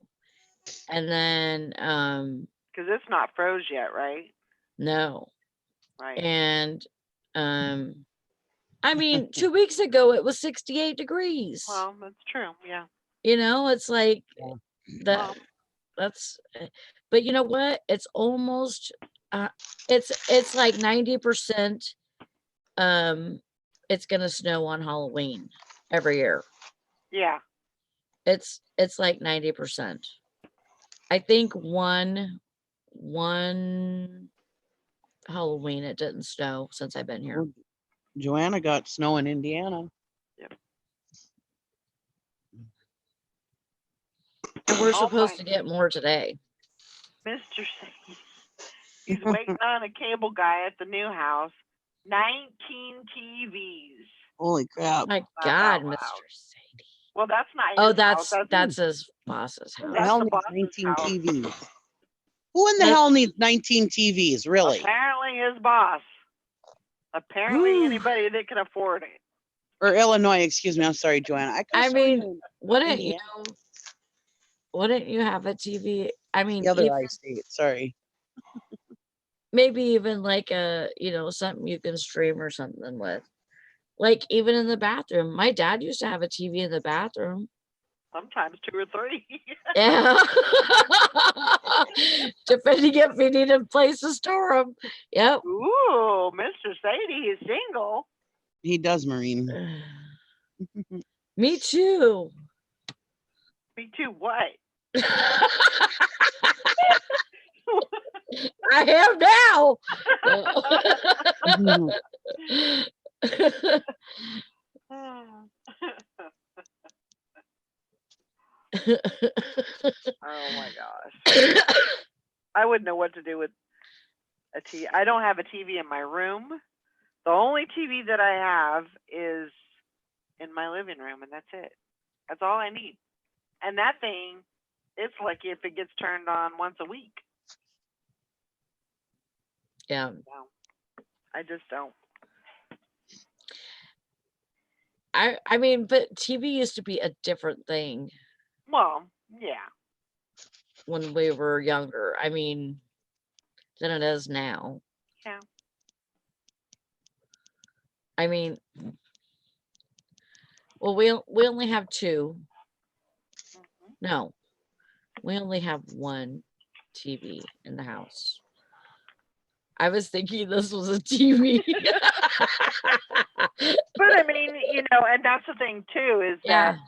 Speaker 4: And then
Speaker 1: Because it's not froze yet, right?
Speaker 4: no.
Speaker 1: Right.
Speaker 4: And I mean, 2 weeks ago it was 68 degrees.
Speaker 1: Well, that's true. Yeah.
Speaker 4: You know, it's like
Speaker 3: Yeah.
Speaker 1: Well,
Speaker 4: that's but you know what? It's almost it's like 90% it's gonna snow on Halloween every year.
Speaker 1: yeah.
Speaker 4: It's like 90%. I think one Halloween it didn't snow since I've been here.
Speaker 3: Well, Joanna got snow in Indiana.
Speaker 4: And we're
Speaker 1: I'll
Speaker 4: supposed to
Speaker 1: find
Speaker 4: get more today.
Speaker 1: Mr. Sadie. He's waiting on a cable guy at the new house. 19 TVs.
Speaker 3: Holy crap!
Speaker 4: My
Speaker 1: Laugh
Speaker 4: God,
Speaker 1: out loud.
Speaker 4: Mr. Sadie.
Speaker 1: Well, that's not
Speaker 4: Oh,
Speaker 1: his house.
Speaker 4: that's his boss's
Speaker 3: Who
Speaker 4: house.
Speaker 3: the
Speaker 1: That's
Speaker 3: hell
Speaker 1: the
Speaker 3: needs
Speaker 1: boss's
Speaker 3: 19
Speaker 1: house.
Speaker 3: TVs? Who in the
Speaker 4: That's-
Speaker 3: hell needs 19 TVs? Really?
Speaker 1: Apparently his boss. Apparently
Speaker 4: Ooh.
Speaker 1: anybody that can afford it.
Speaker 3: Or Illinois? Excuse me. I'm sorry, Joanna. I
Speaker 4: I
Speaker 3: could've sworn
Speaker 4: mean,
Speaker 3: you
Speaker 4: wouldn't
Speaker 3: Indiana.
Speaker 4: you have a TV? I mean,
Speaker 3: the other
Speaker 4: even,
Speaker 3: I-state. Sorry.
Speaker 4: maybe even like a, you know, something you can stream or something with. Like even in the bathroom. My dad used to have a TV in the bathroom.
Speaker 1: Sometimes 2 or 3.
Speaker 4: Yeah. Depending if we need a place to store them. Yep.
Speaker 1: Ooh, Mr. Sadie, he's single.
Speaker 3: He does, Marine.
Speaker 4: Me too.
Speaker 1: Me too. What?
Speaker 4: I am now.
Speaker 1: Oh my gosh. I wouldn't know what to do with a TV. I don't have a TV in my room. The only TV that I have is in my living room, and that's it. That's all I need. And that thing, it's lucky if it gets turned on once a week.
Speaker 4: Yeah.
Speaker 1: No, I just don't.
Speaker 4: I mean, but TV used to be a different thing
Speaker 1: Well, yeah.
Speaker 4: when we were younger. I mean, than it is now.
Speaker 1: Yeah.
Speaker 4: I mean, well, we only have two.
Speaker 1: Mhm.
Speaker 4: No, we only have one TV in the house. I was thinking this was a TV.
Speaker 1: But I mean, and that's the thing too is
Speaker 4: Yeah.
Speaker 1: that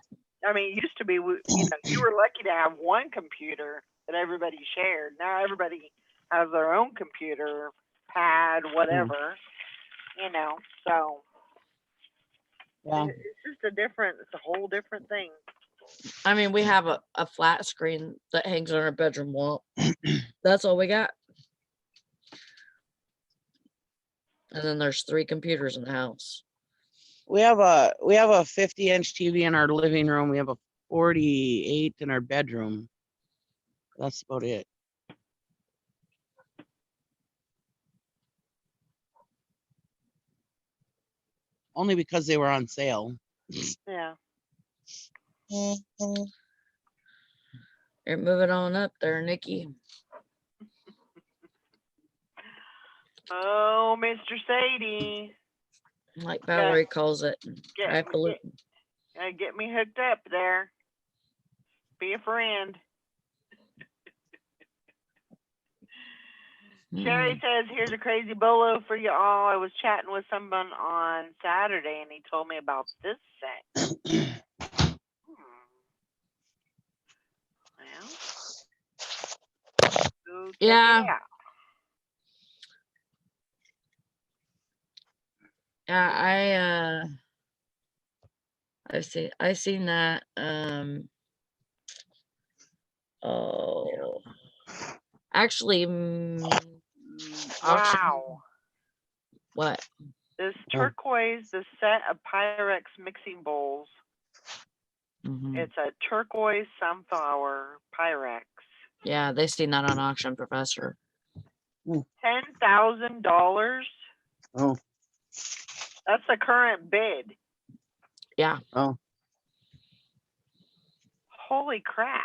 Speaker 1: I mean, it used to be you were lucky to have one computer that everybody shared. Now everybody has their own computer, pad, whatever. So
Speaker 3: Yeah.
Speaker 1: it's just it's a whole different thing.
Speaker 4: I mean, we have a flat screen that hangs on our bedroom wall. That's all we got. And then there's 3 computers in the house.
Speaker 3: We have a 50-inch TV in our living room. We have a 48 in our bedroom. That's about it. Only because they were on sale.
Speaker 1: Yeah.
Speaker 4: You're moving on up there, Nikki.
Speaker 1: Oh, Mr. Sadie.
Speaker 4: Like Valerie calls it.
Speaker 1: Get me hooked up there. Be a friend. Sherry says, here's a crazy bolo for you all. I was chatting with someone on Saturday and he told me about this set. Well, go check it out.
Speaker 4: Yeah, I seen that. Actually, auction.
Speaker 1: Wow.
Speaker 4: What?
Speaker 1: This turquoise, the set of Pyrex mixing bowls. It's a turquoise sunflower Pyrex.
Speaker 4: Yeah, they seen that on Auction Professor.
Speaker 1: $10,000.
Speaker 3: Oh.
Speaker 1: That's the current bid.
Speaker 4: Yeah.
Speaker 3: Oh.
Speaker 1: Holy crap.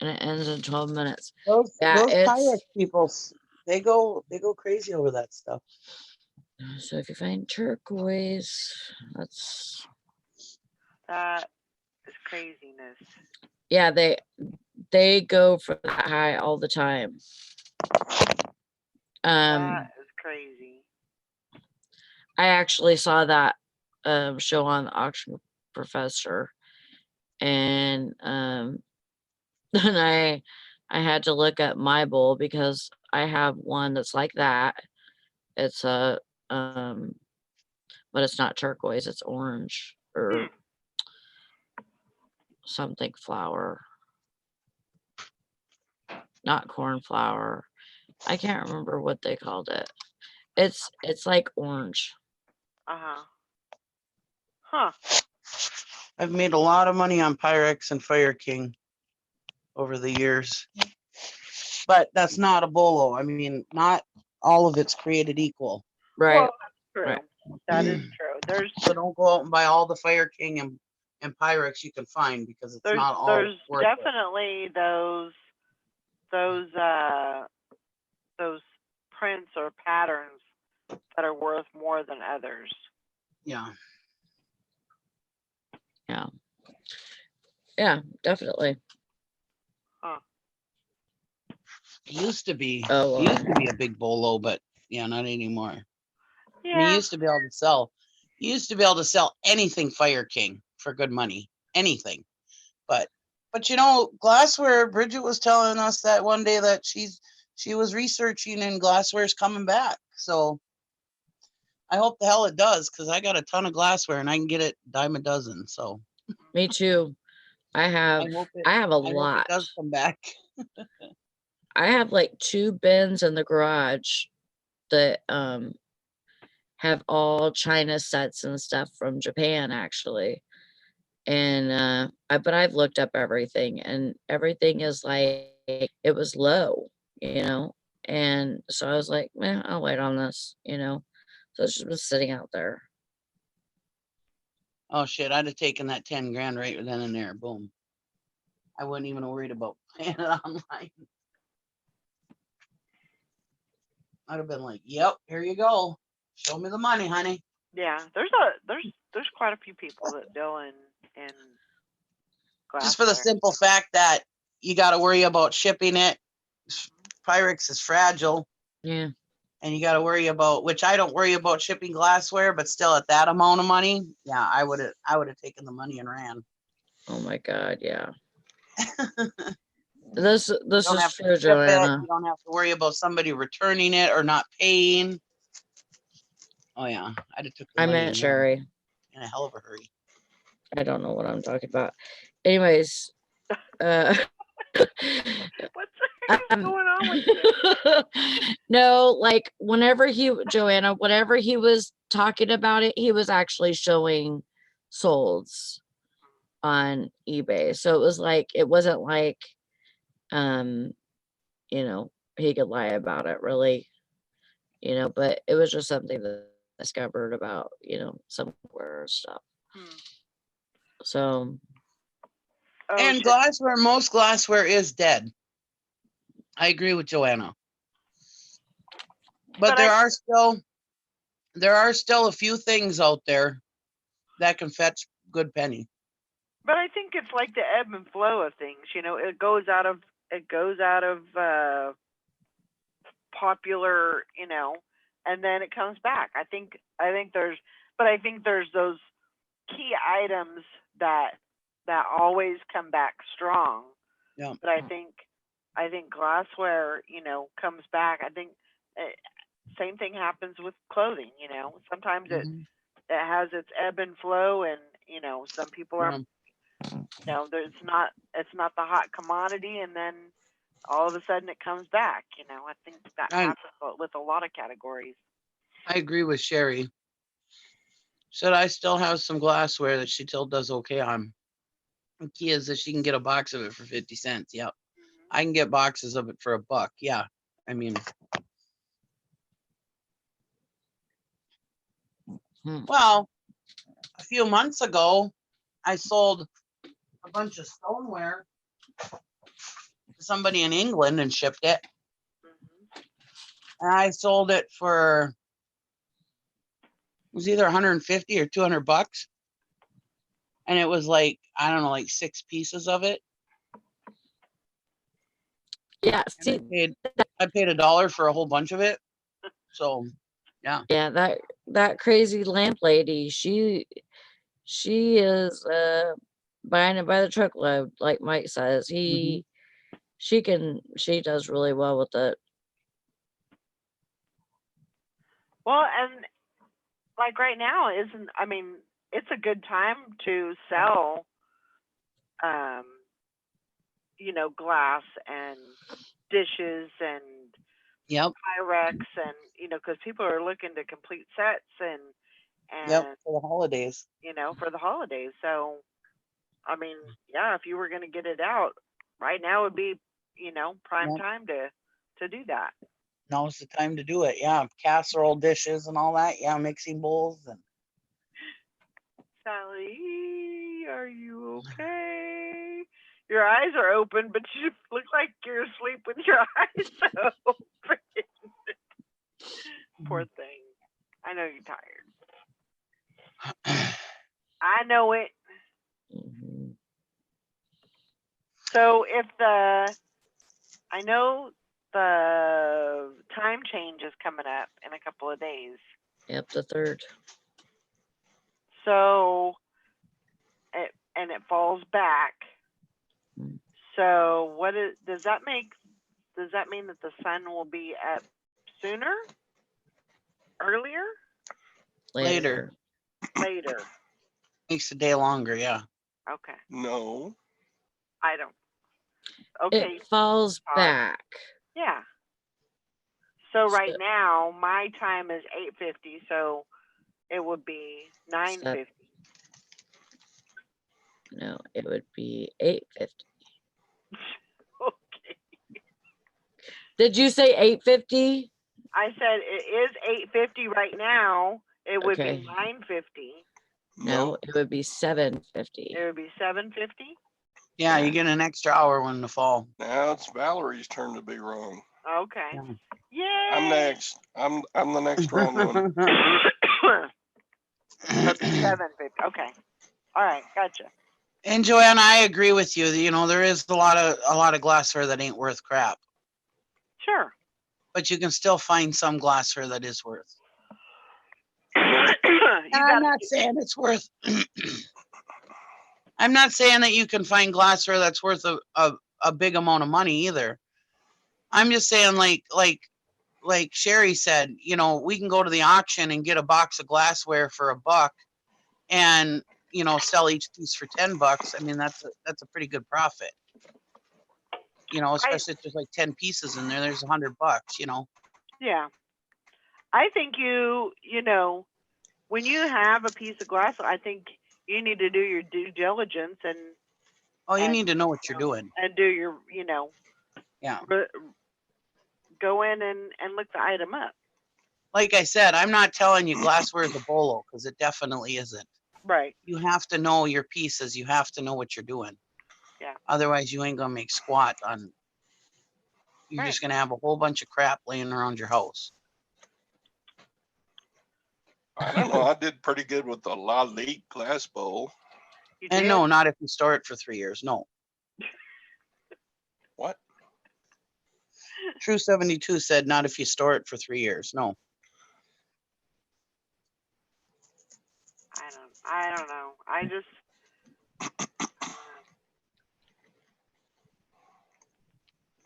Speaker 4: And it ends in 12 minutes.
Speaker 3: Those Pyrex people, they go crazy over that stuff.
Speaker 4: So if you find turquoise, that
Speaker 1: is craziness.
Speaker 4: Yeah, they go for that high all the time.
Speaker 1: That is crazy.
Speaker 4: I actually saw that show on the Auction Professor, and and I had to look at my bowl because I have one that's like that. It's a but it's not turquoise, it's orange or something flower. Not cornflower. I can't remember what they called it. It's like orange.
Speaker 1: Uh-huh. Huh.
Speaker 3: I've made a lot of money on Pyrex and Fire King over the years. But that's not a bolo. I mean, not all of it's created equal.
Speaker 4: Right.
Speaker 1: Well, that's true.
Speaker 3: Right.
Speaker 1: That is true.
Speaker 3: So don't go out and buy all the Fire King and Pyrex you can find because it's not all
Speaker 1: there's
Speaker 3: worth
Speaker 1: definitely
Speaker 3: it.
Speaker 1: those prints or patterns that are worth more than others.
Speaker 3: Yeah.
Speaker 4: Yeah. Yeah, definitely.
Speaker 3: Huh. It used to be.
Speaker 4: Oh,
Speaker 3: It used to be a big bolo, but yeah, not anymore.
Speaker 1: Yeah.
Speaker 3: I mean, you used to be able to sell. You used to be able to sell anything Fire King for good money, anything. But glassware. Bridget was telling us that one day that she was researching and glassware's coming back. So I hope the hell it does because I got a ton of glassware and I can get it dime a dozen. So
Speaker 4: me too. I have a lot.
Speaker 3: It does come back.
Speaker 4: I have like 2 bins in the garage that have all China sets and stuff from Japan actually. And but I've looked up everything and everything is like it was low, and so I was like, I'll wait on this, so it's just been sitting out there.
Speaker 3: Oh shit, I'd have taken that 10 grand right then and there. Boom. I wouldn't even have worried about paying it online. I'd have been like, yep, here you go. Show me the money, honey.
Speaker 1: Yeah, there's quite a few people that deal in
Speaker 3: Just for the
Speaker 1: glassware.
Speaker 3: simple fact that you got to worry about shipping it. Pyrex is fragile.
Speaker 4: Yeah.
Speaker 3: And you got to worry about, which I don't worry about shipping glassware, but still at that amount of money, yeah, I would have taken the money and ran.
Speaker 4: Oh my God. Yeah. This
Speaker 3: You don't
Speaker 4: is
Speaker 3: have to
Speaker 4: true,
Speaker 3: ship it.
Speaker 4: Joanna.
Speaker 3: You don't have to worry about somebody returning it or not paying. Oh yeah, I'd have took the
Speaker 4: I
Speaker 3: money
Speaker 4: meant
Speaker 3: and ran
Speaker 4: Sherry.
Speaker 3: in a hell of a hurry.
Speaker 4: I don't know what I'm talking about. Anyways,
Speaker 1: What's going on with you?
Speaker 4: no, like whenever Joanna, whenever he was talking about it, he was actually showing solds on eBay. So it was like, it wasn't like, you know, he could lie about it really, you know, but it was just something that I discovered about, you know, somewhere stuff. So.
Speaker 1: Oh,
Speaker 3: And
Speaker 1: shit.
Speaker 3: glassware, most glassware is dead. I agree with Joanna. But there are still a few things out there that can fetch good penny.
Speaker 1: But I think it's like the ebb and flow of things. You know, it goes out of popular, you know, and then it comes back. I think there's those key items that always come back strong.
Speaker 3: Yeah.
Speaker 1: But I think glassware, you know, comes back. I think same thing happens with clothing. You know, sometimes it has its ebb and flow, and you know, some people are, you know, it's not the hot commodity, and then all of a sudden it comes back. You know, I think that happens with a lot of categories.
Speaker 3: I agree with Sherry. Said I still have some glassware that she still does okay on. The key is that she can get a box of it for 50 cents. Yep. I can get boxes of it for $1. Yeah. I mean, well, a few months ago, I sold a bunch of stoneware to somebody in England and shipped it. And I sold it for, it was either 150 or $200. And it was like, I don't know, like 6 pieces of it.
Speaker 4: Yeah, see,
Speaker 3: I paid $1 for a whole bunch of it. So, yeah.
Speaker 4: Yeah, that crazy lamp lady, she is buying it by the truckload, like Mike says. She does really well with it.
Speaker 1: Well, and like right now, I mean, it's a good time to sell, you know, glass and dishes and Pyrex, and you know, because people are looking to complete sets and
Speaker 3: for the holidays.
Speaker 1: You know, for the holidays. So, I mean, yeah, if you were going to get it out right now, would be, you know, prime time to do that.
Speaker 3: Now's the time to do it. Yeah, casserole dishes and all that. Yeah, mixing bowls and.
Speaker 1: Sally, are you okay? Your eyes are open, but you look like you're asleep with your eyes open. Poor thing. I know you're tired. I know it. So I know the time change is coming up in a couple of days.
Speaker 4: Yep, the 3rd.
Speaker 1: So, it falls back. So does that mean that the sun will be up sooner? Earlier?
Speaker 3: Later. Makes the day longer, yeah.
Speaker 1: Okay.
Speaker 2: No.
Speaker 1: I don't. Okay.
Speaker 4: It falls back.
Speaker 1: Yeah. So right now my time is 8:50, so it would be 9:50.
Speaker 4: No, it would be 8:50.
Speaker 1: Okay.
Speaker 4: Did you say 8:50?
Speaker 1: I said it is 8:50 right now. It would be 9:50.
Speaker 4: No,
Speaker 2: Nope.
Speaker 4: it would be $7.50.
Speaker 1: It would be $7.50.
Speaker 3: Yeah,
Speaker 4: Yeah.
Speaker 3: you get an extra hour in the fall.
Speaker 2: Now it's Valerie's turn to be wrong.
Speaker 1: Okay.
Speaker 3: Yeah.
Speaker 1: Yay!
Speaker 2: I'm next. I'm the next wrong one.
Speaker 1: But the 7.50. Okay. All right. Gotcha.
Speaker 3: And Joanne, I agree with you. You know, there is a lot of glassware that ain't worth crap,
Speaker 1: Sure.
Speaker 3: but you can still find some glassware that is worth.
Speaker 1: You
Speaker 3: I'm
Speaker 1: got
Speaker 3: not saying it's worth. I'm not saying that you can find glassware that's worth a big amount of money either. I'm just saying, like Sherry said, you know, we can go to the auction and get a box of glassware for $1 and, you know, sell each piece for $10. I mean, that's a pretty good profit. You know, especially if there's like 10 pieces in there, there's $100, you know.
Speaker 1: Yeah. I think you know, when you have a piece of glass, I think you need to do your due diligence and
Speaker 3: Oh, you
Speaker 1: And,
Speaker 3: need to know what you're doing.
Speaker 1: and do your, you know,
Speaker 3: Yeah.
Speaker 1: go in and look the item up.
Speaker 3: Like I said, I'm not telling you glassware is a bolo, because it definitely isn't.
Speaker 1: Right.
Speaker 3: You have to know your pieces. You have to know what you're doing.
Speaker 1: Yeah.
Speaker 3: Otherwise, you ain't gonna make squat on. You're
Speaker 1: Right.
Speaker 3: just gonna have a whole bunch of crap laying around your house.
Speaker 2: I don't know. I did pretty good with the La Ligue glass bowl.
Speaker 1: You
Speaker 3: And
Speaker 1: did?
Speaker 3: no, not if you store it for 3 years. No.
Speaker 2: What?
Speaker 3: True 72 said not if you store it for 3 years. No.
Speaker 1: I don't know. I just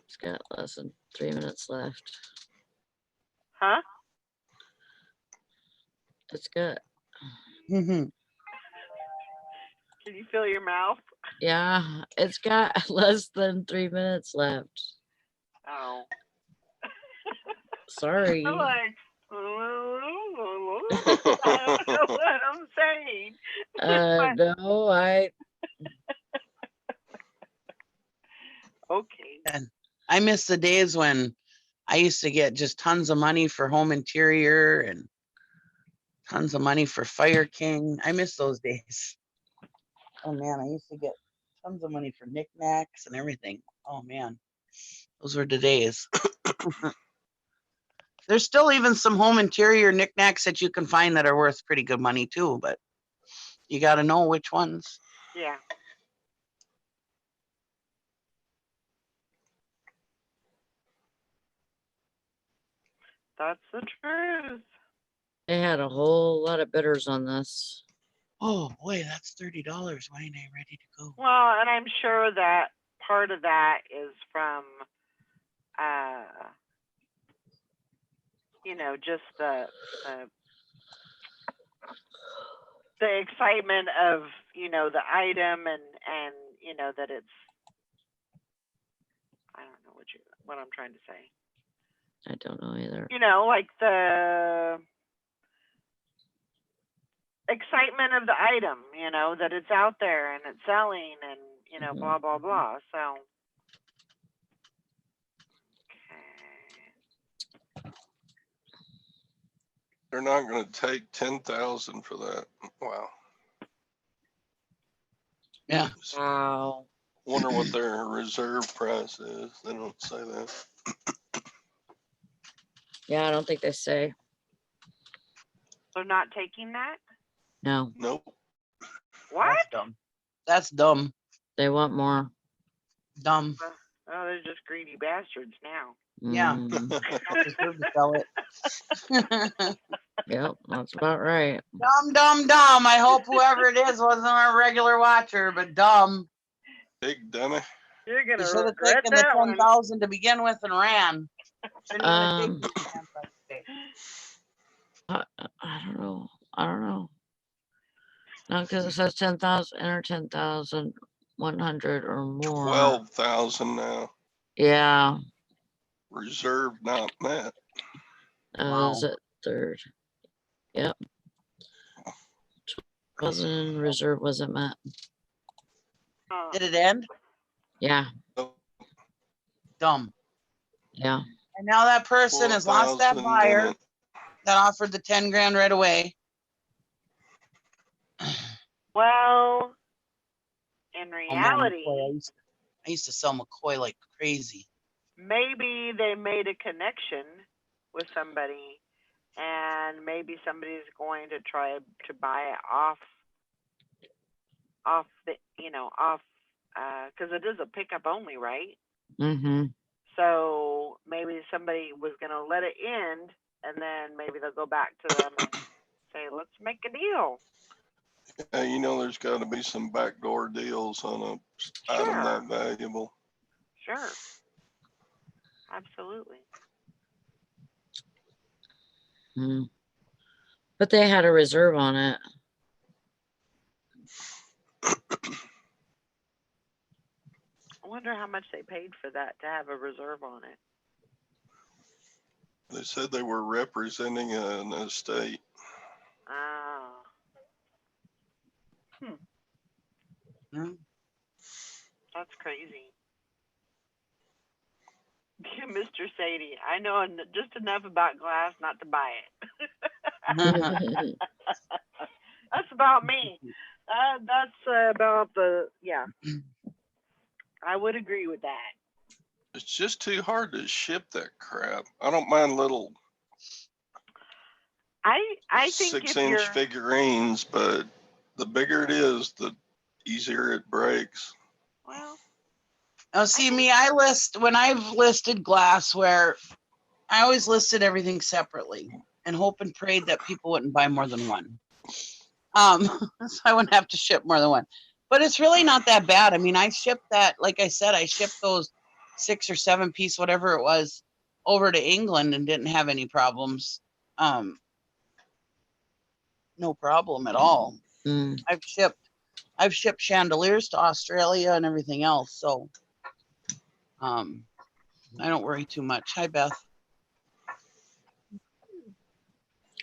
Speaker 4: It's got less than 3 minutes left.
Speaker 1: huh?
Speaker 4: It's good.
Speaker 3: Mhm.
Speaker 1: Can you feel your mouth?
Speaker 4: Yeah, it's got less than 3 minutes left.
Speaker 1: Oh.
Speaker 4: Sorry.
Speaker 1: I'm like, I don't know what I'm saying.
Speaker 4: No,
Speaker 1: Okay.
Speaker 3: I miss the days when I used to get just tons of money for home interior and tons of money for Fire King. I miss those days. Oh man, I used to get tons of money for knickknacks and everything. Oh man, those were the days. There's still even some home interior knickknacks that you can find that are worth pretty good money too, but you got to know which ones.
Speaker 1: Yeah. That's the truth.
Speaker 4: they had a whole lot of bidders on this.
Speaker 3: Oh boy, that's $30. Why ain't I ready to go?
Speaker 1: Well, and I'm sure that part of that is from, you know, just the excitement of, you know, the item and you know that it's, I don't know what I'm trying to say.
Speaker 4: I don't know either.
Speaker 1: You know, like the excitement of the item, you know, that it's out there and it's selling and, you know,
Speaker 4: Mhm.
Speaker 1: blah, blah, blah. So, okay.
Speaker 2: They're not going to take 10,000 for that. Wow.
Speaker 3: Yeah.
Speaker 4: Wow.
Speaker 2: Wonder what their reserve price is. They don't say that.
Speaker 4: Yeah, I don't think they say.
Speaker 1: They're not taking that?
Speaker 4: No,
Speaker 2: Nope.
Speaker 1: What?
Speaker 3: That's dumb. That's dumb.
Speaker 4: they want more.
Speaker 3: Dumb.
Speaker 1: Oh, they're just greedy bastards now.
Speaker 3: Yeah.
Speaker 4: Mm,
Speaker 3: Don't deserve to sell it.
Speaker 4: yep, that's about right.
Speaker 3: Dumb. I hope whoever it is wasn't a regular watcher, but dumb.
Speaker 2: Big dummy.
Speaker 1: You're
Speaker 3: You
Speaker 1: gonna
Speaker 3: should have
Speaker 1: regret
Speaker 3: taken the
Speaker 1: that one.
Speaker 3: 10,000 to begin with and ran. Shouldn't even have taken the chance, I'd say.
Speaker 4: I don't know. I don't know. No, because it says 10,000, enter 10,100 or more.
Speaker 2: 12,000 now.
Speaker 4: Yeah,
Speaker 2: Reserve not met.
Speaker 3: Wow.
Speaker 4: is it third? Yep. Wasn't reserve wasn't met.
Speaker 1: Oh.
Speaker 3: Did it end?
Speaker 4: Yeah,
Speaker 3: Dumb.
Speaker 4: yeah.
Speaker 3: And now that person has lost that
Speaker 2: 12,000
Speaker 3: buyer
Speaker 2: didn't.
Speaker 3: that offered the 10 grand right away.
Speaker 1: Well, in
Speaker 3: Oh man,
Speaker 1: reality,
Speaker 3: McCoy. I used to sell McCoy like crazy.
Speaker 1: maybe they made a connection with somebody, and maybe somebody's going to try to buy it off the, off, because it is a pickup only, right?
Speaker 3: Mm-hmm.
Speaker 1: So maybe somebody was going to let it end, and then maybe they'll go back to them and say, let's make a deal.
Speaker 2: Yeah, you know, there's got to be some backdoor deals on a item that valuable.
Speaker 1: Sure. Absolutely.
Speaker 4: Mm. But they had a reserve on it.
Speaker 1: I wonder how much they paid for that to have a reserve on it.
Speaker 2: They said they were representing an estate.
Speaker 1: Ah. That's crazy. Mr. Sadie, I know just enough about glass not to buy it. That's about me. That's about I would agree with that.
Speaker 2: It's just too hard to ship that crap. I don't mind little
Speaker 1: I think
Speaker 2: 6-inch figurines, but the bigger it is, the easier it breaks.
Speaker 1: Well,
Speaker 3: oh, see me, when I've listed glassware, I always listed everything separately and hope and prayed that people wouldn't buy more than one. So I wouldn't have to ship more than one. But it's really not that bad. I mean, I shipped that, like I said, I shipped those 6 or 7 piece, whatever it was, over to England and didn't have any problems. No problem at all.
Speaker 4: Mm.
Speaker 3: I've shipped chandeliers to Australia and everything else. So I don't worry too much. Hi, Beth.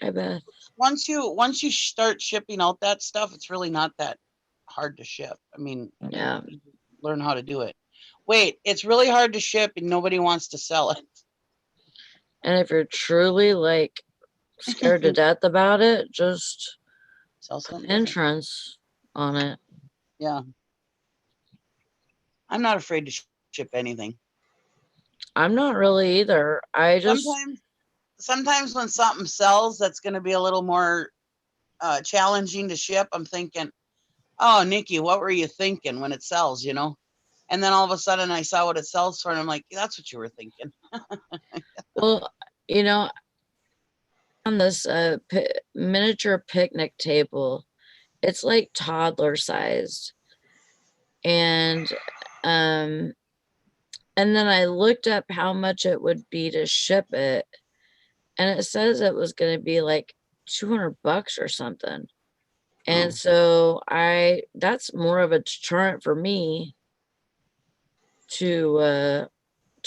Speaker 4: I bet.
Speaker 3: Once you start shipping out that stuff, it's really not that hard to ship. I mean,
Speaker 4: Yeah.
Speaker 3: you learn how to do it. Wait, it's really hard to ship and nobody wants to sell it.
Speaker 4: And if you're truly like scared to death about it, just
Speaker 3: Sell something.
Speaker 4: insurance on it.
Speaker 3: Yeah. I'm not afraid to ship anything.
Speaker 4: I'm not really either. I just
Speaker 3: sometimes when something sells that's going to be a little more challenging to ship, I'm thinking, oh, Nikki, what were you thinking when it sells, And then all of a sudden I saw what it sells for and I'm like, that's what you were thinking.
Speaker 4: well, on this miniature picnic table, it's like toddler sized. And then I looked up how much it would be to ship it, and it says it was going to be like $200 or something. And so that's more of a deterrent for me to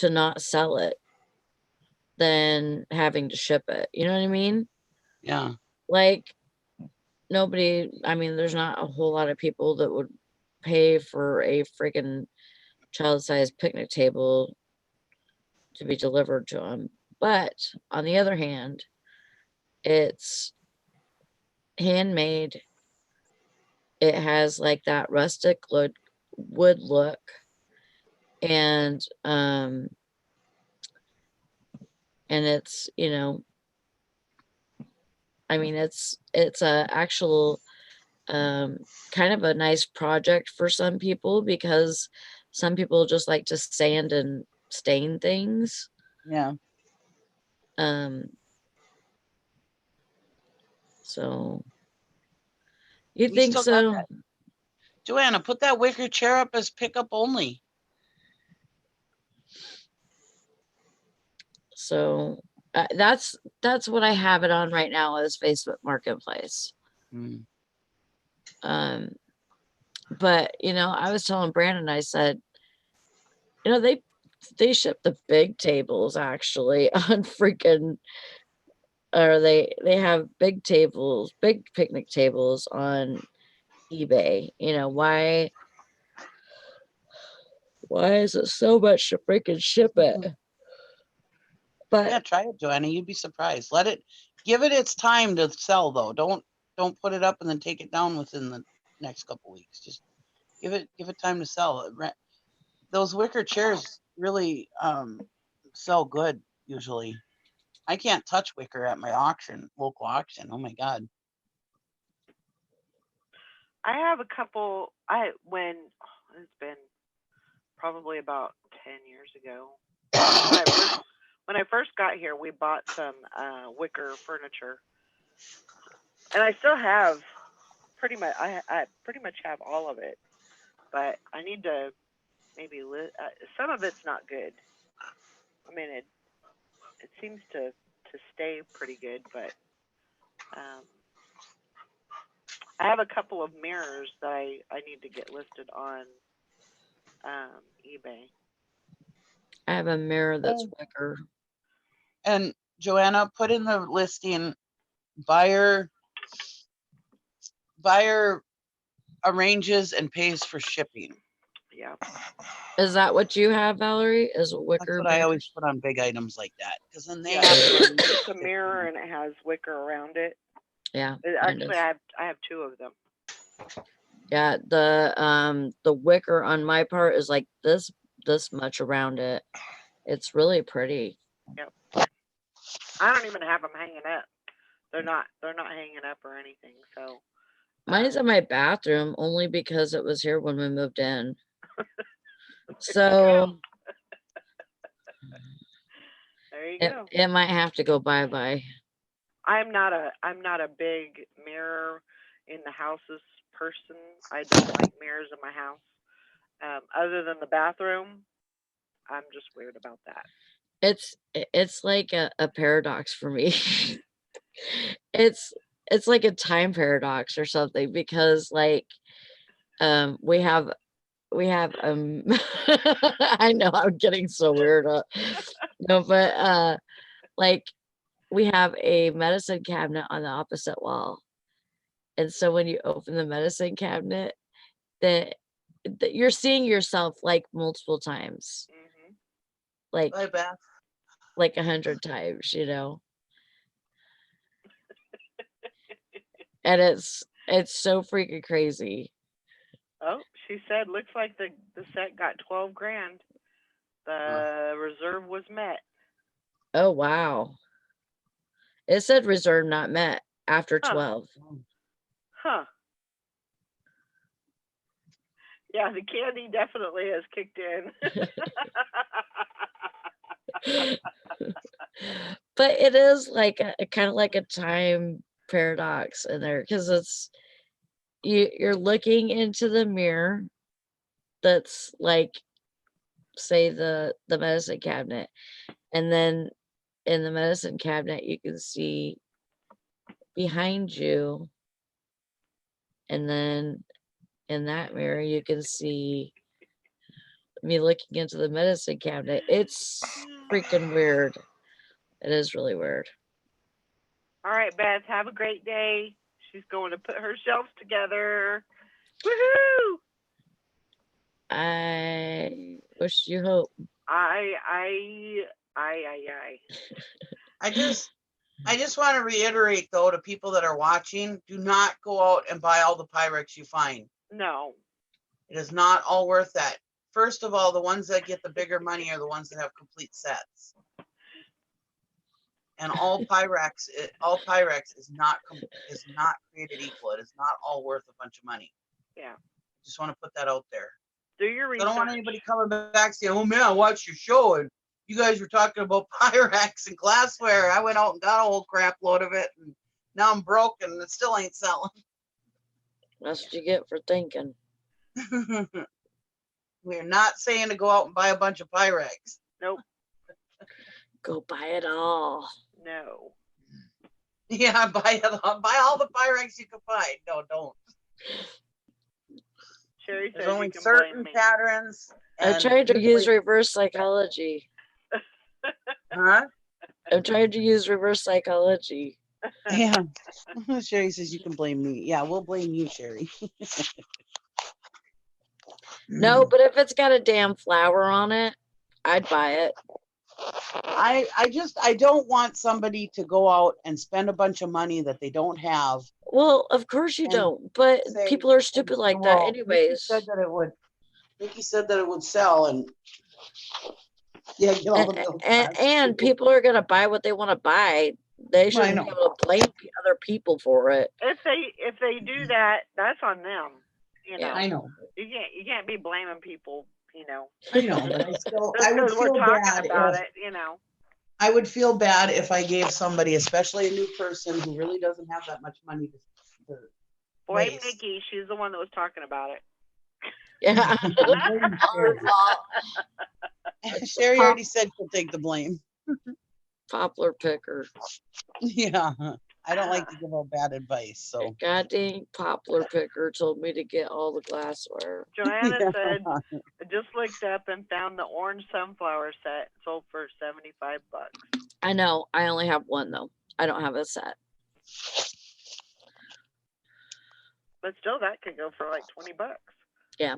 Speaker 4: not sell it than having to ship it. You know what I mean?
Speaker 3: Yeah.
Speaker 4: Like there's not a whole lot of people that would pay for a freaking child-sized picnic table to be delivered to them. But on the other hand, it's handmade. It has like that rustic wood look, and it's it's a actual kind of a nice project for some people, because some people just like to sand and stain things.
Speaker 3: Yeah.
Speaker 4: So you think so?
Speaker 3: Joanna, put that wicker chair up as pickup only.
Speaker 4: So that's what I have it on right now, is Facebook Marketplace. But I was telling Brandon, I said, they ship the big tables actually on freaking, or they have big picnic tables on eBay. Why is it so much to freaking ship it? But
Speaker 3: yeah, try it, Joanna. You'd be surprised. Give it its time to sell though. Don't put it up and then take it down within the next couple weeks. Just give it time to sell. Those wicker chairs really sell good usually. I can't touch wicker at my local auction. Oh my God.
Speaker 1: I have a couple. It's been probably about 10 years ago. When I first got here, we bought some wicker furniture, and I still have pretty much. I pretty much have all of it, but I need to maybe some of it's not good. I mean, it seems to stay pretty good, but I have a couple of mirrors that I need to get listed on eBay.
Speaker 4: I have a mirror that's wicker.
Speaker 3: And Joanna, put in the listing, buyer arranges and pays for shipping.
Speaker 1: Yeah.
Speaker 4: Is that what you have, Valerie? Is wicker?
Speaker 3: That's what I always put on big items like that, because then they have
Speaker 1: it's a mirror and it has wicker around it.
Speaker 4: Yeah.
Speaker 1: Actually, I have two of them.
Speaker 4: Yeah, the wicker on my part is like this much around it. It's really pretty.
Speaker 1: Yep. I don't even have them hanging up. They're not hanging up or anything. So
Speaker 4: mine's in my bathroom only because it was here when we moved in. So
Speaker 1: there you go.
Speaker 4: It might have to go bye-bye.
Speaker 1: I'm not a big mirror in the houses person. I don't like mirrors in my house. Other than the bathroom, I'm just weird about that.
Speaker 4: It's like a paradox for me. It's like a time paradox or something, because like we have I know I'm getting so weird. No, but like we have a medicine cabinet on the opposite wall. And so when you open the medicine cabinet, that you're seeing yourself like multiple times.
Speaker 1: Mm-hmm.
Speaker 3: Like
Speaker 4: 100 times, you know. And it's so freaking crazy.
Speaker 1: Oh, she said, looks like the set got 12 grand. The reserve was met.
Speaker 4: Oh, wow. It said reserve not met after 12.
Speaker 1: Huh. Yeah, the candy definitely has kicked in.
Speaker 4: But it is like a kind of like a time paradox in there, because it's you're looking into the mirror that's like, say, the medicine cabinet, and then in the medicine cabinet you can see behind you, and then in that mirror you can see me looking into the medicine cabinet. It's freaking weird. It is really weird.
Speaker 1: All right, Beth, have a great day. She's going to put her shelves together. Woohoo!
Speaker 4: I wish you hope.
Speaker 3: I just want to reiterate, though, to people that are watching, do not go out and buy all the Pyrex you find.
Speaker 1: No.
Speaker 3: It is not all worth that. First of all, the ones that get the bigger money are the ones that have complete sets. And all Pyrex is not created equal. It is not all worth a bunch of money.
Speaker 1: Yeah.
Speaker 3: Just want to put that out there.
Speaker 1: Do your research.
Speaker 3: I don't want anybody coming back saying, "Oh man, I watched your show and you guys were talking about Pyrex and glassware. I went out and got a whole crap load of it, and now I'm broke and it still ain't selling."
Speaker 4: That's what you get for thinking.
Speaker 3: We're not saying to go out and buy a bunch of Pyrex.
Speaker 1: Nope.
Speaker 4: Go buy it all.
Speaker 1: No.
Speaker 3: Yeah, buy all the Pyrex you can find. No, don't.
Speaker 1: Sherry
Speaker 3: There's
Speaker 1: says
Speaker 3: only
Speaker 1: you can
Speaker 3: certain
Speaker 1: blame me.
Speaker 3: patterns.
Speaker 4: I tried to use reverse psychology.
Speaker 3: Huh?
Speaker 4: I'm trying to use reverse psychology.
Speaker 3: Yeah. Sherry says you can blame me. Yeah, we'll blame you, Sherry.
Speaker 4: No, but if it's got a damn flower on it, I'd buy it.
Speaker 3: I don't want somebody to go out and spend a bunch of money that they don't have.
Speaker 4: Well, of course you
Speaker 3: And
Speaker 4: don't, but
Speaker 3: say-
Speaker 4: people are stupid like that
Speaker 3: well,
Speaker 4: anyways.
Speaker 3: Nikki said that it would sell, and yeah, get all the milk
Speaker 4: And people are gonna buy what they want to buy. They shouldn't be able to blame other people for it.
Speaker 1: If they do that, that's on them. You know.
Speaker 3: I know.
Speaker 1: You can't be blaming people. You know.
Speaker 3: I know, but I still
Speaker 1: Just
Speaker 3: I would
Speaker 1: 'cause we're
Speaker 3: feel
Speaker 1: talking
Speaker 3: bad
Speaker 1: about
Speaker 3: if
Speaker 1: it. You know.
Speaker 3: I would feel bad if I gave somebody, especially a new person who really doesn't have that much money to
Speaker 1: Blame
Speaker 3: waste.
Speaker 1: Nikki. She's the one that was talking about it.
Speaker 4: Yeah.
Speaker 3: Sherry already said she'll take the blame.
Speaker 4: Poplar picker.
Speaker 3: Yeah, I don't like to give out bad advice. So
Speaker 4: God dang poplar picker told me to get all the glassware.
Speaker 1: Joanna said, I just looked up and found the orange sunflower set sold for $75.
Speaker 4: I know. I only have one though. I don't have a set.
Speaker 1: But still, that could go for like $20.
Speaker 4: Yeah.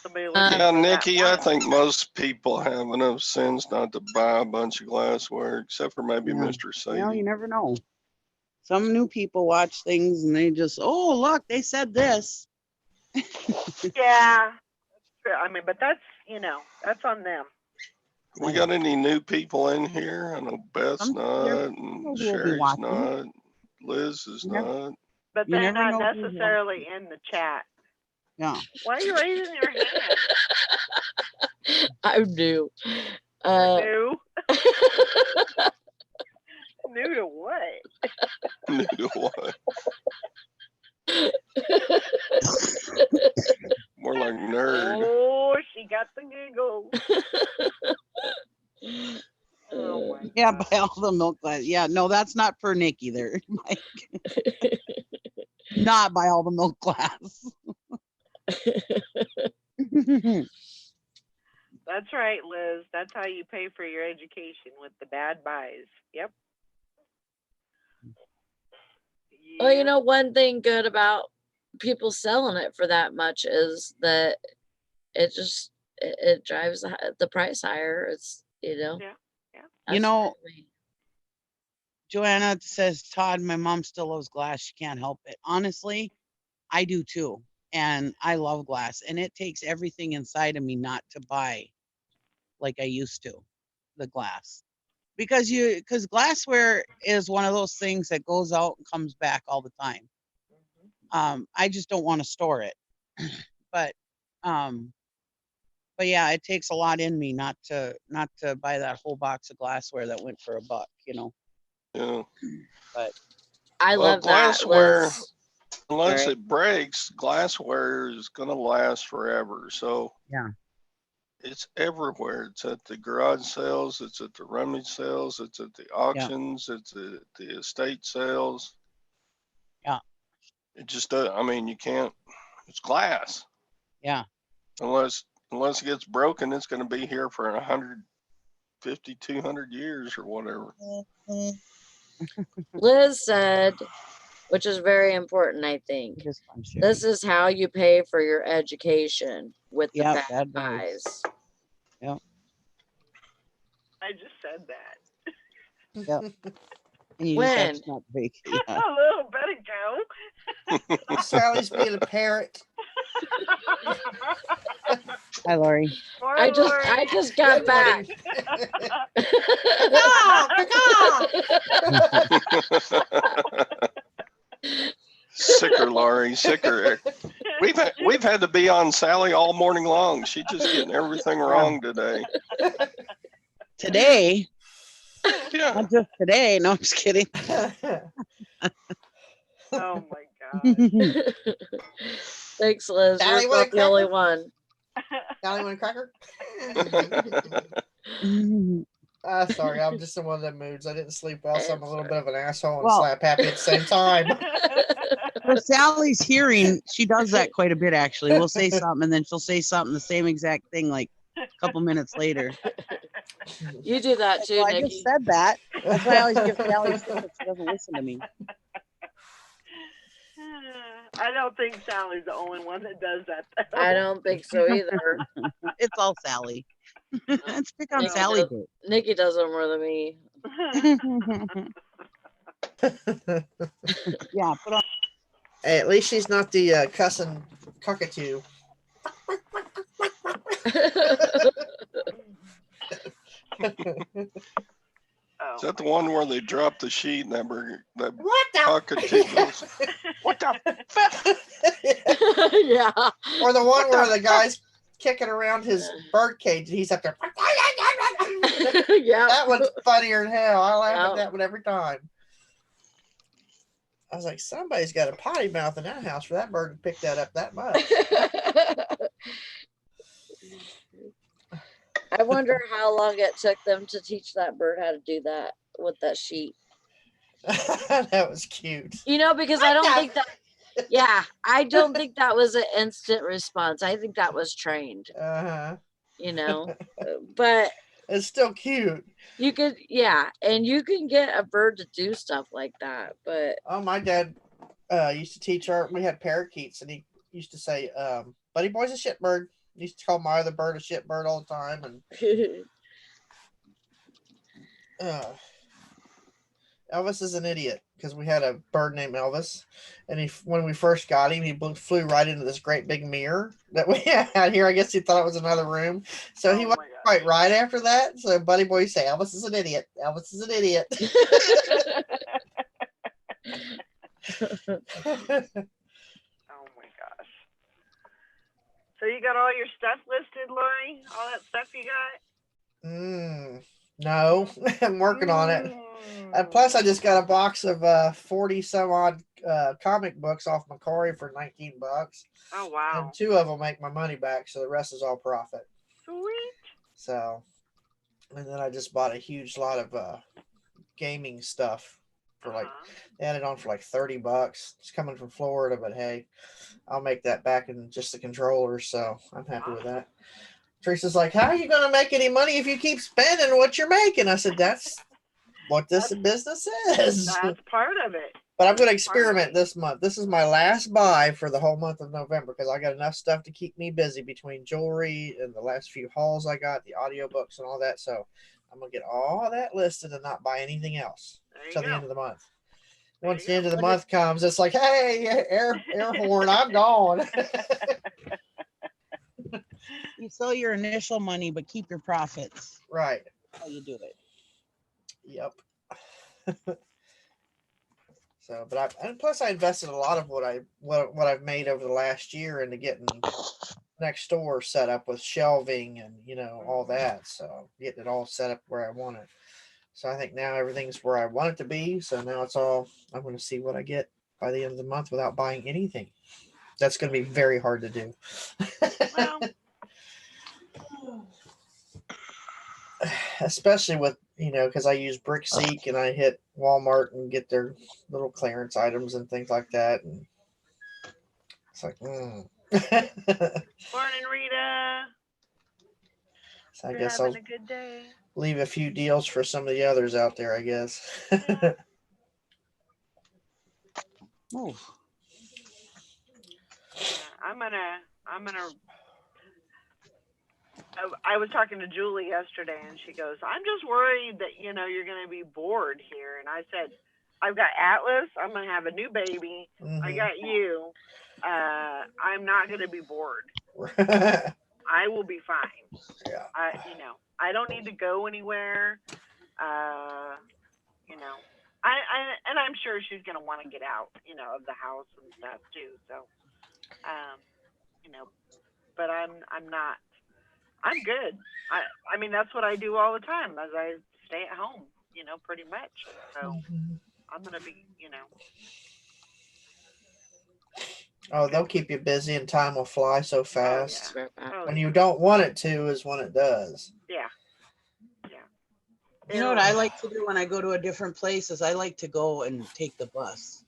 Speaker 1: Somebody
Speaker 2: Yeah, Nikki, I think most people have enough sense not to buy a bunch of glassware, except for maybe Mr. Sadie.
Speaker 3: Well, you never know. Some new people watch things and they just, oh, look, they said this.
Speaker 1: Yeah. I mean, but that's, that's on them.
Speaker 2: We got any new people in here? I know Beth's not, and Sherry's not, Liz is not.
Speaker 1: But they're not necessarily in the chat.
Speaker 3: Yeah.
Speaker 1: Why are you raising your hand?
Speaker 4: I'm new.
Speaker 1: New? New to what?
Speaker 2: New to what? More like nerd.
Speaker 1: Oh, she got the giggles. Oh my
Speaker 3: yeah, buy all the milk glass. Yeah, no, that's not for Nikki there, Mike. Not buy all the milk glass.
Speaker 1: That's right, Liz. That's how you pay for your education, with the bad buys. Yep.
Speaker 4: Well, you know, one thing good about people selling it for that much is that it just it drives the price higher. It's
Speaker 1: Yeah.
Speaker 3: You know, Joanna says, Todd, my mom still loves glass. She can't help it. Honestly, I do too. And I love glass. And it takes everything inside of me not to buy like I used to, the glass. Because glassware is one of those things that goes out and comes back all the time. I just don't want to store it. But yeah, it takes a lot in me not to buy that whole box of glassware that went for $1,
Speaker 2: Yeah.
Speaker 3: But
Speaker 4: I love
Speaker 2: glassware.
Speaker 4: That.
Speaker 2: Unless it breaks, glassware is gonna last forever. So
Speaker 3: yeah,
Speaker 2: it's everywhere. It's at the garage sales, it's at the rummage sales, it's at the auctions, it's at the estate sales.
Speaker 3: Yeah.
Speaker 2: It just does. I mean, you can't. It's glass.
Speaker 3: Yeah.
Speaker 2: Unless it gets broken, it's going to be here for 150, 200 years or whatever.
Speaker 4: Liz said, which is very important, I think. This is how you pay for your education with the bad buys.
Speaker 3: Yep.
Speaker 1: I just said that.
Speaker 3: Yep. And you
Speaker 4: When?
Speaker 3: just have to not break. Yeah.
Speaker 1: A little bit ago.
Speaker 5: Sally's being a parrot.
Speaker 3: Hi, Lori.
Speaker 4: I just got back.
Speaker 2: Sicker, Laurie, sicker. We've had to be on Sally all morning long. She's just getting everything wrong today.
Speaker 3: Today?
Speaker 2: Yeah.
Speaker 3: Not just today. No, I'm just kidding.
Speaker 1: Oh my God.
Speaker 4: Thanks, Liz.
Speaker 5: Sally,
Speaker 4: You're not the only one.
Speaker 5: Sally, want a cracker? Sorry, I'm just in one of them moods. I didn't sleep well, so I'm a little bit of an asshole and slap happy at the same time.
Speaker 3: For Sally's hearing, she does that quite a bit, actually. We'll say something, and then she'll say something, the same exact thing, like a couple minutes later.
Speaker 4: You do that too, Nikki.
Speaker 3: I just said that. That's why I always give Sally shit that she doesn't listen to me.
Speaker 1: I don't think Sally's the only one that does that, though.
Speaker 4: I don't think so either.
Speaker 3: It's all Sally.
Speaker 6: Let's pick on
Speaker 4: Nikki
Speaker 6: Sally
Speaker 4: does, Nikki does it more than me.
Speaker 6: Yeah, put on.
Speaker 5: Hey, at least she's not the cussing cockatoo.
Speaker 1: Oh,
Speaker 2: Is that the
Speaker 1: my
Speaker 2: one
Speaker 1: gosh.
Speaker 2: where they drop the sheet and that burger, that
Speaker 5: What the?
Speaker 2: cockatoo goes, what the fuck?
Speaker 4: Yeah.
Speaker 5: Or the one
Speaker 2: What
Speaker 5: where
Speaker 2: the
Speaker 5: the guy's kicking around his bird cage and he's up there.
Speaker 4: Yeah.
Speaker 5: That one's funnier than hell. I laugh
Speaker 4: Yep.
Speaker 5: at that one every time. I was like, somebody's got a potty mouth in that house for that bird to pick that up that much.
Speaker 4: I wonder how long it took them to teach that bird how to do that with that sheet.
Speaker 5: That was cute.
Speaker 4: You know, because I don't think that, yeah, I don't think that was an instant response. I think that was trained,
Speaker 5: Uh-huh.
Speaker 4: you know, but
Speaker 5: It's still cute.
Speaker 4: you could, yeah, and you can get a bird to do stuff like that, but
Speaker 5: Oh, my dad used to teach we had parakeets, and he used to say, Buddy Boy's a shitbird. He used to call my other bird a shitbird all the time. And Elvis is an idiot because we had a bird named Elvis, and when we first got him, he flew right into this great big mirror that we had here. I guess he thought it was another room, so he wasn't quite right after that. So Buddy Boy used to say, Elvis is an idiot. Elvis is an idiot.
Speaker 1: Oh my gosh. So you got all your stuff listed, Lori? All that stuff you got?
Speaker 5: No, I'm working on it. And plus, I just got a box of 40 some odd comic books off Macquarie for $19.
Speaker 1: Oh wow.
Speaker 5: And 2 of them make my money back, so the rest is all profit.
Speaker 1: Sweet.
Speaker 5: So, and then I just bought a huge lot of gaming stuff for like, they had it on for like $30. It's coming from Florida, but hey, I'll make that back in just the controllers, so I'm happy with that. Teresa's like, how are you going to make any money if you keep spending what you're making? I said, that's what this business is.
Speaker 1: That's part of it.
Speaker 5: But I'm going to experiment this month. This is my last buy for the whole month of November because I got enough stuff to keep me busy between jewelry and the last few hauls I got, the audiobooks and all that. So I'm going to get all that listed and not buy anything else till the end of the month. Once the end of the month comes, it's like, hey, air horn, I'm gone.
Speaker 6: You sell your initial money, but keep your profits.
Speaker 5: Right.
Speaker 6: That's how you do it.
Speaker 5: Yep. So, but and plus I invested a lot of what I've made over the last year into getting next door set up with shelving and all that. So getting it all set up where I want it. So I think now everything's where I want it to be. So now it's all, I'm going to see what I get by the end of the month without buying anything. That's going to be very hard to do.
Speaker 1: Well,
Speaker 5: especially with because I use BrickSeek and I hit Walmart and get their little clearance items and things like that, and it's like,
Speaker 1: Morning, Rita.
Speaker 5: So I
Speaker 1: You're
Speaker 5: guess
Speaker 1: having
Speaker 5: I'll
Speaker 1: a good day.
Speaker 5: leave a few deals for some of the others out there, I guess.
Speaker 6: Oh.
Speaker 1: I'm gonna. I was talking to Julie yesterday, and she goes, "I'm just worried that you're gonna be bored here." And I said, "I've got Atlas. I'm gonna have a new baby. I got you. I'm not gonna be bored. I will be fine.
Speaker 5: Yeah.
Speaker 1: I don't need to go anywhere. And I'm sure she's gonna want to get out, of the house and stuff too. So, but I'm not. I'm good. I mean, that's what I do all the time as I stay at home, pretty much. So I'm going to be,
Speaker 5: Oh, they'll keep you busy and time will fly so fast.
Speaker 1: Oh,
Speaker 5: When you don't want it to is when it does.
Speaker 1: Yeah.
Speaker 6: You know what I like to do when I go to a different place is I like to go and take the bus.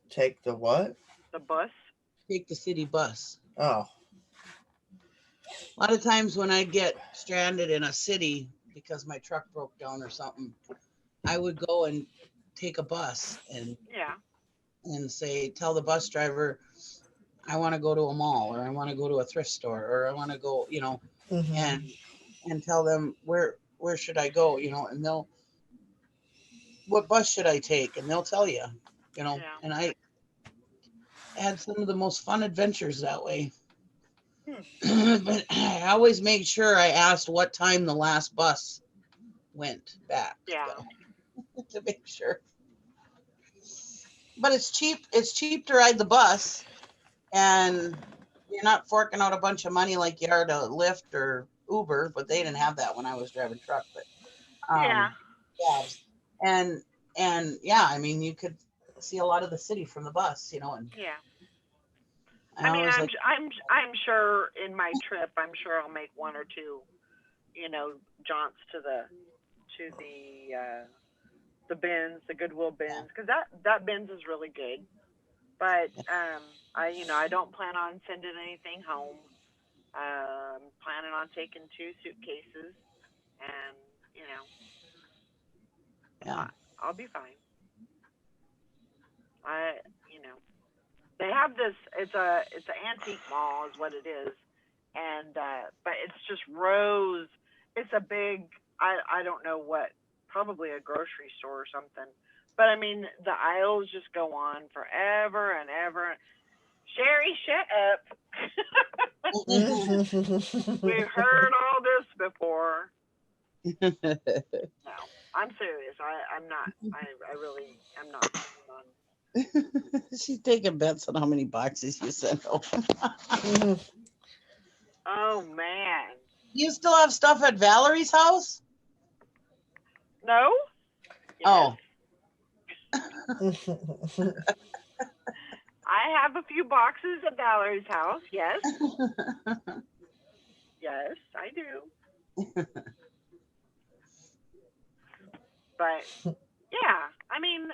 Speaker 5: Take the what?
Speaker 1: The bus?
Speaker 6: Take the city bus.
Speaker 5: Oh.
Speaker 6: A lot of times when I get stranded in a city because my truck broke down or something, I would go and take a bus and tell the bus driver, I want to go to a mall, or I want to go to a thrift store, or I want to go,
Speaker 5: Mhm.
Speaker 6: and tell them where should I go, and they'll, what bus should I take, and they'll tell you,
Speaker 1: Yeah.
Speaker 6: and I had some of the most fun adventures that way. But I always made sure I asked what time the last bus went back,
Speaker 1: Yeah.
Speaker 6: though, to make sure. But it's cheap. It's cheap to ride the bus, and you're not forking out a bunch of money like you are to Lyft or Uber. But they didn't have that when I was driving truck. But
Speaker 1: Yeah.
Speaker 6: cabs, and yeah, I mean, you could see a lot of the city from the bus, and
Speaker 1: Yeah.
Speaker 6: I
Speaker 1: I mean,
Speaker 6: always like,
Speaker 1: I'm sure in my trip, I'm sure I'll make one or two, jaunts to the bins, the Goodwill bins, because that bins is really good. But I don't plan on sending anything home. Planning on taking 2 suitcases, and
Speaker 6: yeah,
Speaker 1: I'll be fine. I you know they have this. It's an antique mall, is what it is, and but it's just rows. It's a big. I don't know what. Probably a grocery store or something. But I mean, the aisles just go on forever and ever. Sherry, shut up. We've heard all this before. No, I'm serious. I'm not. I really am not planning on.
Speaker 6: she's taking bets on how many boxes you send home.
Speaker 1: Oh man.
Speaker 6: You still have stuff at Valerie's house?
Speaker 1: No. Yes.
Speaker 6: Oh.
Speaker 1: I have a few boxes at Valerie's house. Yes. Yes, I do. But yeah, I mean,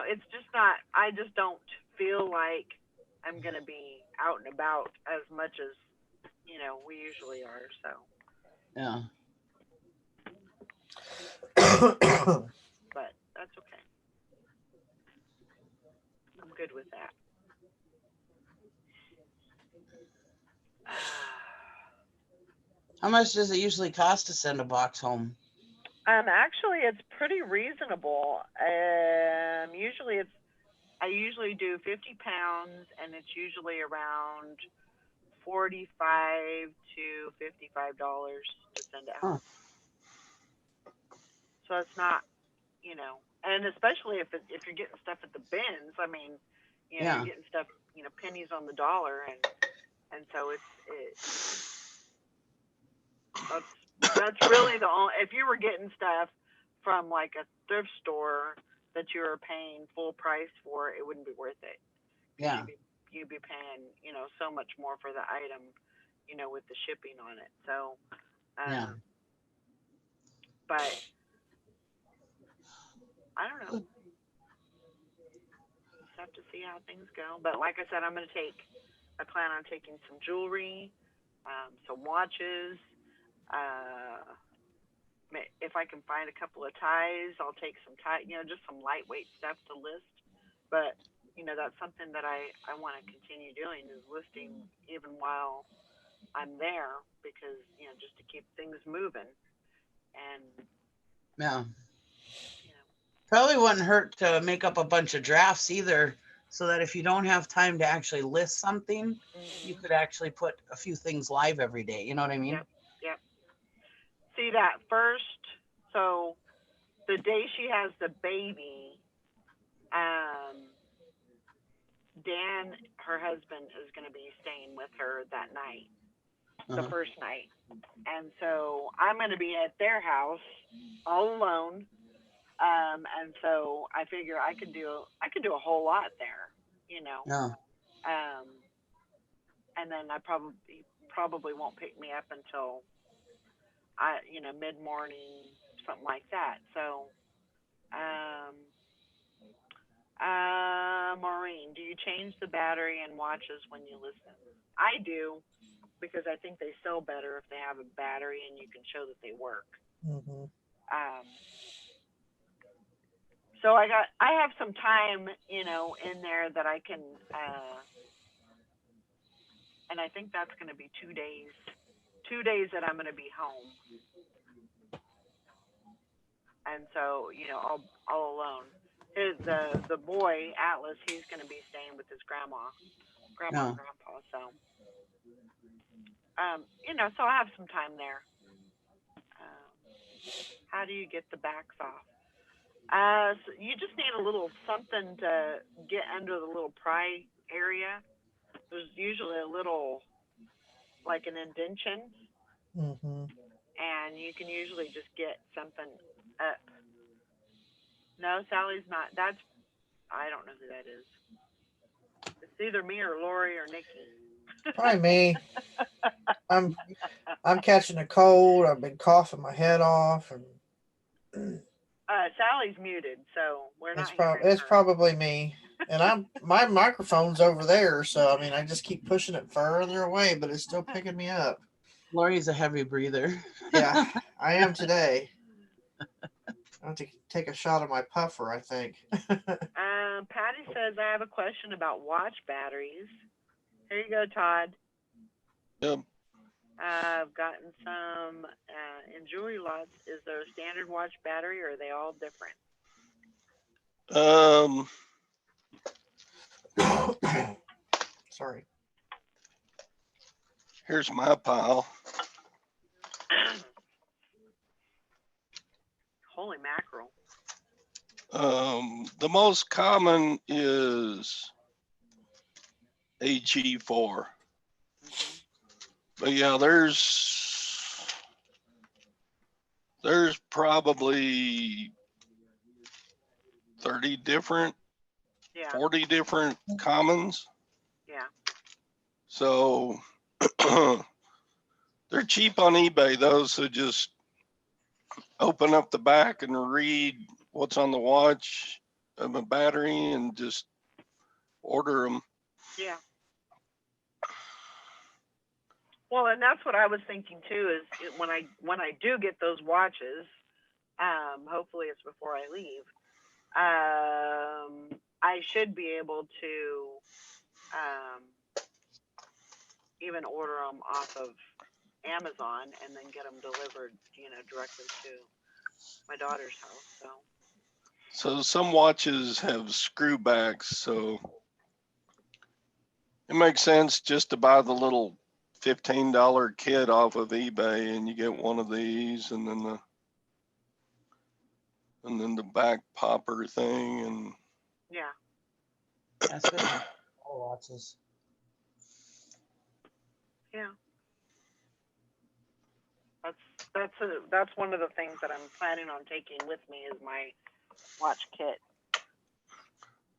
Speaker 1: it's just not. I just don't feel like I'm gonna be out and about as much as we usually are. So.
Speaker 6: Yeah.
Speaker 1: But that's okay. I'm good with that.
Speaker 6: How much does it usually cost to send a box home?
Speaker 1: Actually, it's pretty reasonable. Usually I usually do 50 pounds, and it's usually around 45 to $55 to send it home. So it's not, and especially if you're getting stuff at the bins. I mean,
Speaker 6: Yeah.
Speaker 1: you're getting stuff, pennies on the dollar, and so that's really the only. If you were getting stuff from like a thrift store that you were paying full price for, it wouldn't be worth it.
Speaker 6: Yeah.
Speaker 1: You'd be paying, so much more for the item, with the shipping on it. So,
Speaker 6: yeah.
Speaker 1: But I don't know. Just have to see how things go. But like I said, I plan on taking some jewelry, some watches. If I can find a couple of ties, I'll take some tie. Just some lightweight stuff to list. But that's something that I want to continue doing, is listing even while I'm there, because just to keep things moving. And
Speaker 6: yeah. Probably wouldn't hurt to make up a bunch of drafts either, so that if you don't have time to actually list something, you could actually put a few things live every day. You know what I mean?
Speaker 1: Yep. See that first. So the day she has the baby, Dan, her husband, is going to be staying with her that night, the first night. And so I'm going to be at their house all alone. And so I figure I could do a whole lot there,
Speaker 6: Yeah.
Speaker 1: And then I probably won't pick me up until mid-morning, something like that. So, Maureen, do you change the battery in watches when you listen? I do, because I think they sell better if they have a battery and you can show that they work.
Speaker 5: Mhm.
Speaker 1: So I have some time, in there that I can and I think that's going to be 2 days. 2 days that I'm going to be home, and so all alone. The boy Atlas, he's going to be staying with his grandma and grandpa. So so I have some time there. How do you get the backs off? So you just need a little something to get under the little pry area. There's usually a little, like an indentation,
Speaker 5: Mm-hmm.
Speaker 1: and you can usually just get something up. No, Sally's not. I don't know who that is. It's either me or Lori or Nikki.
Speaker 5: Probably me. I'm catching a cold. I've been coughing my head off, and
Speaker 1: Sally's muted, so we're not
Speaker 5: it's
Speaker 1: hearing
Speaker 5: it's
Speaker 1: her.
Speaker 5: probably me. And my microphone's over there, so I mean I just keep pushing it further away, but it's still picking me up.
Speaker 6: Lori's a heavy breather.
Speaker 5: Yeah, I am today. I have to take a shot of my puffer, I think.
Speaker 1: Patty says, I have a question about watch batteries. Here you go, Todd.
Speaker 2: Yep.
Speaker 1: I've gotten some in jewelry lots. Is there a standard watch battery, or are they all different?
Speaker 5: Sorry.
Speaker 2: Here's my pile.
Speaker 1: Holy mackerel.
Speaker 2: The most common is AG4. But yeah, there's probably 30 different, 40 different commons.
Speaker 1: Yeah.
Speaker 2: So they're cheap on eBay though, so just open up the back and read what's on the watch of a battery and just order them.
Speaker 1: Yeah. Well, and that's what I was thinking too, is when I do get those watches, hopefully it's before I leave, I should be able to even order them off of Amazon and then get them delivered, directly to my daughter's house.
Speaker 2: So some watches have screw backs, so it makes sense just to buy the little $15 kit off of eBay, and you get one of these, and then the back popper thing, and
Speaker 1: yeah.
Speaker 6: That's good. All watches.
Speaker 1: Yeah. That's one of the things that I'm planning on taking with me is my watch kit.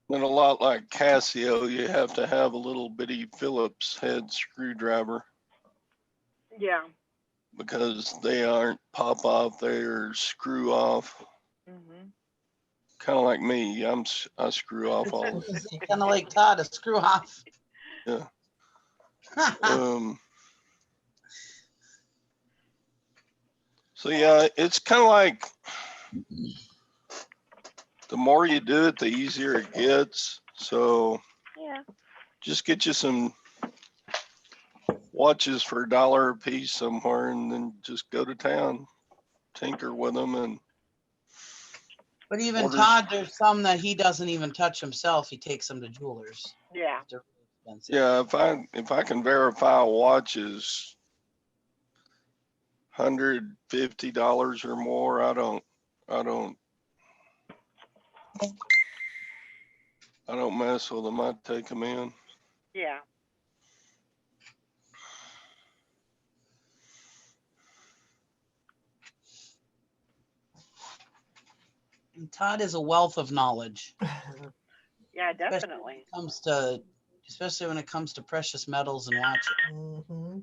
Speaker 2: then a lot like Casio, you have to have a little bitty Phillips head screwdriver.
Speaker 1: Yeah.
Speaker 2: Because they aren't pop off, they're screw off.
Speaker 1: Mm-hmm.
Speaker 2: Kind of like me, I screw off all the time.
Speaker 6: Kind of like Todd, a screw off.
Speaker 2: Yeah. So yeah, it's kind of like the more you do it, the easier it gets. So
Speaker 1: yeah,
Speaker 2: just get you some watches for $1 a piece somewhere, and then just go to town, tinker with them, and.
Speaker 6: But even
Speaker 2: orders.
Speaker 6: Todd, there's some that he doesn't even touch himself. He takes them to jewelers.
Speaker 1: Yeah.
Speaker 6: They're really expensive.
Speaker 2: Yeah, if I can verify a watch is $150 or more, I don't mess with them. I take them in.
Speaker 1: Yeah.
Speaker 6: And Todd is a wealth of knowledge.
Speaker 1: Yeah, definitely.
Speaker 6: Especially when it comes to precious metals and watches.
Speaker 5: Mm-hmm.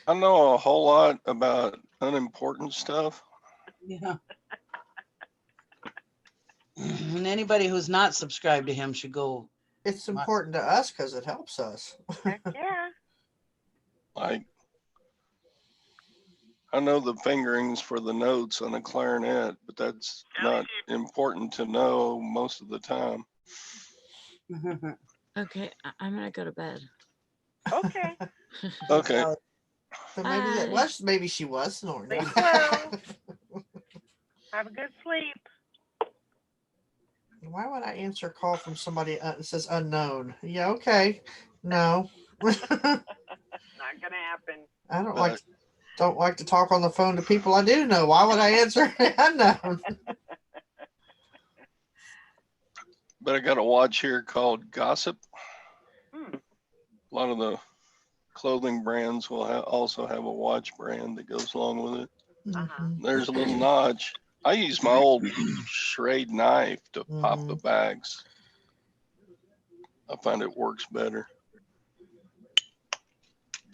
Speaker 2: I know a whole lot about unimportant stuff.
Speaker 6: Yeah. And anybody who's not subscribed to him should go.
Speaker 5: It's important to us because it helps us.
Speaker 1: Heck yeah.
Speaker 2: Like, I know the fingerings for the notes on a clarinet, but that's not important to know most of the time.
Speaker 4: Okay, I'm gonna go to bed.
Speaker 1: Okay.
Speaker 2: Okay.
Speaker 5: So maybe that
Speaker 4: Bye.
Speaker 5: was, maybe she was snoring.
Speaker 1: Sleep well. Have a good sleep.
Speaker 5: Why would I answer a call from somebody that says unknown? Yeah, okay. No.
Speaker 1: Not gonna happen.
Speaker 5: I don't like to talk on the phone to people I do know. Why would I answer unknown?
Speaker 2: But I got a watch here called Gossip.
Speaker 1: Hmm.
Speaker 2: A lot of the clothing brands will also have a watch brand that goes along with it.
Speaker 1: Uh-huh.
Speaker 2: There's a little notch. I use my old Schrade knife to pop the bags. I find it works better.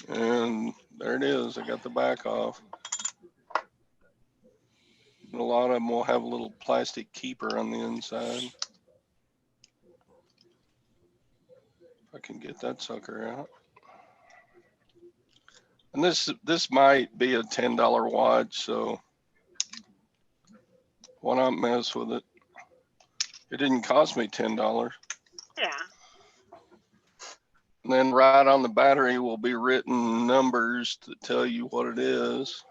Speaker 2: And there it is. I got the back off. And a lot of them will have a little plastic keeper on the inside. If I can get that sucker out. And this might be a $10 watch, so why not mess with it? It didn't cost me $10.
Speaker 1: Yeah.
Speaker 2: And then right on the battery will be written numbers to tell you what it is.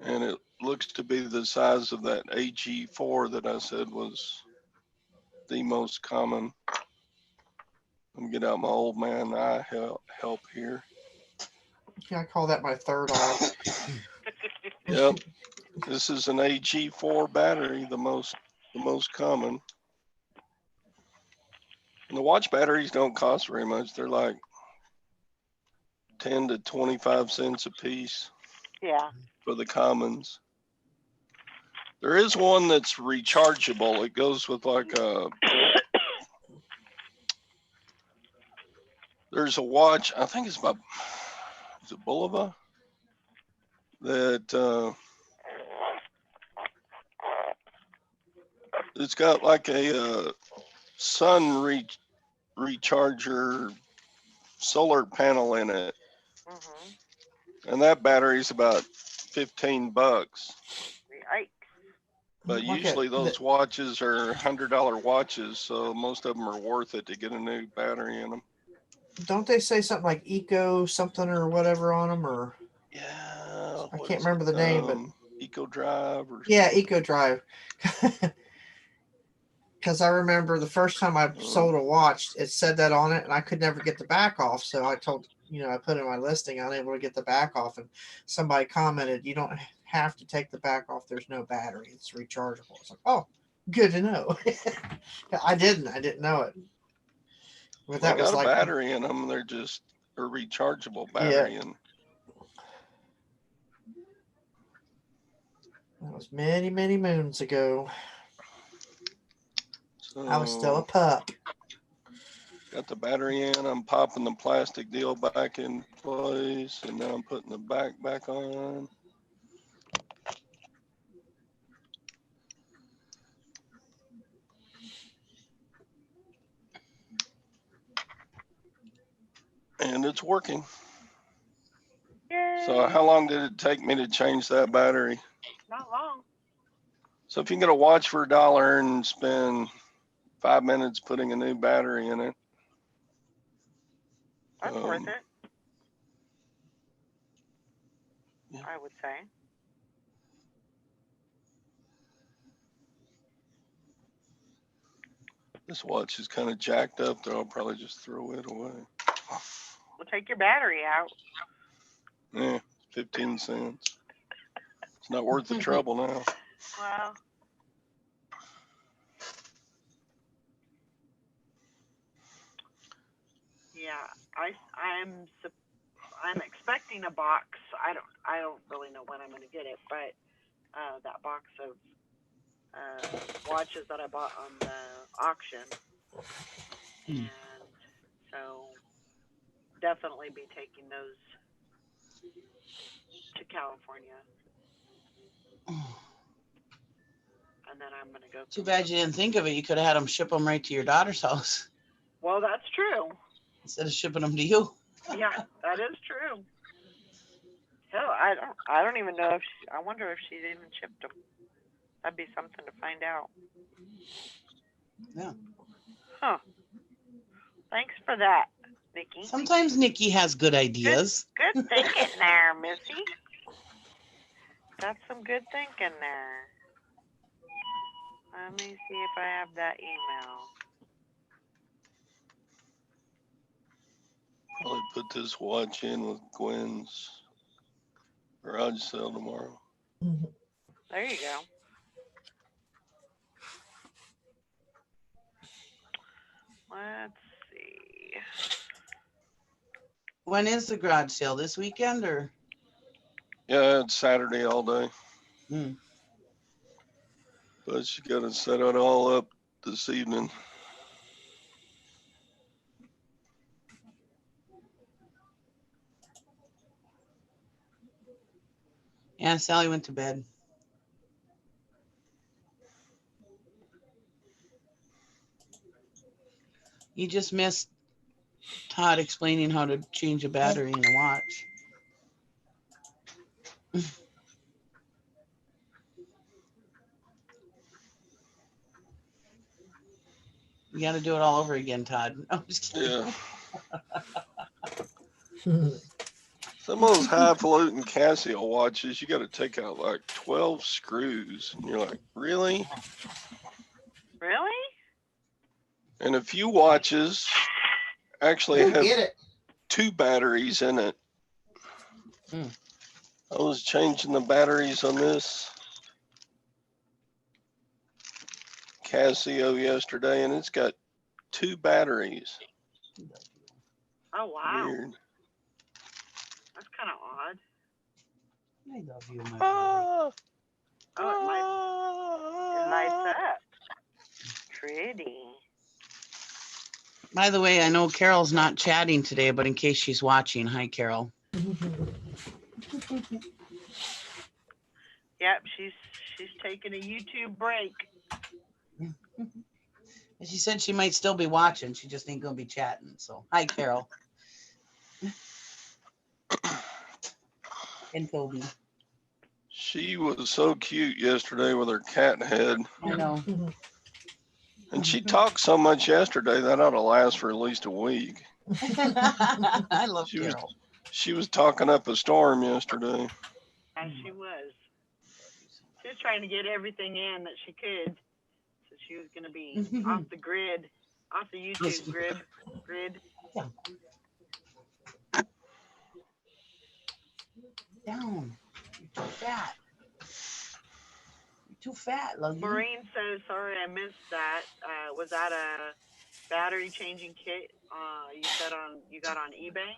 Speaker 2: And it looks to be the size of that AG4 that I said was the most common. Let me get out my old man eye help here.
Speaker 5: Yeah, I call that my third eye.
Speaker 2: Yep. This is an AG4 battery, the most common. And the watch batteries don't cost very much. They're like 10 to 25 cents a piece.
Speaker 1: Yeah.
Speaker 2: For the commons. There is one that's rechargeable. It goes with like there's a watch, I think it's by, is it Bulova? That it's got like a sun recharger solar panel in it.
Speaker 1: Mm-hmm.
Speaker 2: And that battery's about $15.
Speaker 1: Yikes.
Speaker 2: But usually those watches are $100 watches, so most of them are worth it to get a new battery in them.
Speaker 5: Don't they say something like Eco something or whatever on them? Or
Speaker 2: yeah,
Speaker 5: I can't remember the name, but
Speaker 2: Eco Drive or
Speaker 5: yeah, Eco Drive. Because I remember the first time I sold a watch, it said that on it, and I could never get the back off. So I told, I put in my listing, unable to get the back off, and somebody commented, "You don't have to take the back off. There's no battery. It's rechargeable." It's like, oh, good to know. I didn't know it. But
Speaker 2: they
Speaker 5: that was
Speaker 2: got a
Speaker 5: like
Speaker 2: battery in them. They're just a rechargeable battery, and
Speaker 5: that was many, many moons ago.
Speaker 2: so
Speaker 5: I was still a pup.
Speaker 2: got the battery in. I'm popping the plastic deal back in place, and then I'm putting the back on. And it's working.
Speaker 1: Yay.
Speaker 2: So how long did it take me to change that battery?
Speaker 1: Not long.
Speaker 2: So if you can get a watch for $1 and spend 5 minutes putting a new battery in it,
Speaker 1: That's worth it.
Speaker 2: Yeah.
Speaker 1: I would say.
Speaker 2: This watch is kind of jacked up there. I'll probably just throw it away.
Speaker 1: We'll take your battery out.
Speaker 2: Yeah, 15 cents. It's not worth the trouble now.
Speaker 1: Well. Yeah, I'm expecting a box. I don't really know when I'm going to get it, but that box of watches that I bought on the auction, and so definitely be taking those to California, and then I'm going to go.
Speaker 6: Too bad you didn't think of it. You could have had them ship them right to your daughter's house
Speaker 1: Well, that's true.
Speaker 6: instead of shipping them to you.
Speaker 1: Yeah, that is true. Hell, I don't even know if I wonder if she even shipped them. That'd be something to find out.
Speaker 6: Yeah.
Speaker 1: Huh. Thanks for that. Nikki.
Speaker 6: Sometimes Nikki has good ideas.
Speaker 1: Good thinking there, Missy. Got some good thinking there. Let me see if I have that email.
Speaker 2: Probably put this watch in with Gwen's garage sale tomorrow.
Speaker 1: There you go. Let's see.
Speaker 6: When is the garage sale? This weekend or?
Speaker 2: Yeah, it's Saturday all day.
Speaker 6: Hmm.
Speaker 2: But she got to set it all up this evening.
Speaker 6: Yeah, Sally went to bed. You just missed Todd explaining how to change a battery in the watch. You got to do it all over again, Todd. No, I'm just kidding.
Speaker 2: Yeah. Some of those highfalutin Casio watches, you got to take out like 12 screws. And you're like, really?
Speaker 1: Really?
Speaker 2: And a few watches actually have
Speaker 5: Get it.
Speaker 2: 2 batteries in it.
Speaker 6: Hmm.
Speaker 2: I was changing the batteries on this Casio yesterday, and it's got 2 batteries.
Speaker 1: Oh, wow.
Speaker 2: Weird.
Speaker 1: That's kind of odd.
Speaker 6: I love you, my boy.
Speaker 2: Ah,
Speaker 1: Oh, it lights up. Pretty.
Speaker 6: By the way, I know Carol's not chatting today, but in case she's watching, hi, Carol.
Speaker 1: Yep, she's taking a YouTube break.
Speaker 6: And she said she might still be watching. She just ain't going to be chatting. So, hi, Carol. And Toby.
Speaker 2: she was so cute yesterday with her cat head.
Speaker 6: I know.
Speaker 2: And she talked so much yesterday that ought to last for at least a week.
Speaker 6: I love
Speaker 2: She
Speaker 6: Carol.
Speaker 2: She was talking up a storm yesterday.
Speaker 1: As she was. She was trying to get everything in that she could. So she was going to be off the grid, off the YouTube grid.
Speaker 6: Down. You're too fat. You're too fat, Lucky.
Speaker 1: Maureen says, sorry I missed that. Was that a battery changing kit you said you got on eBay?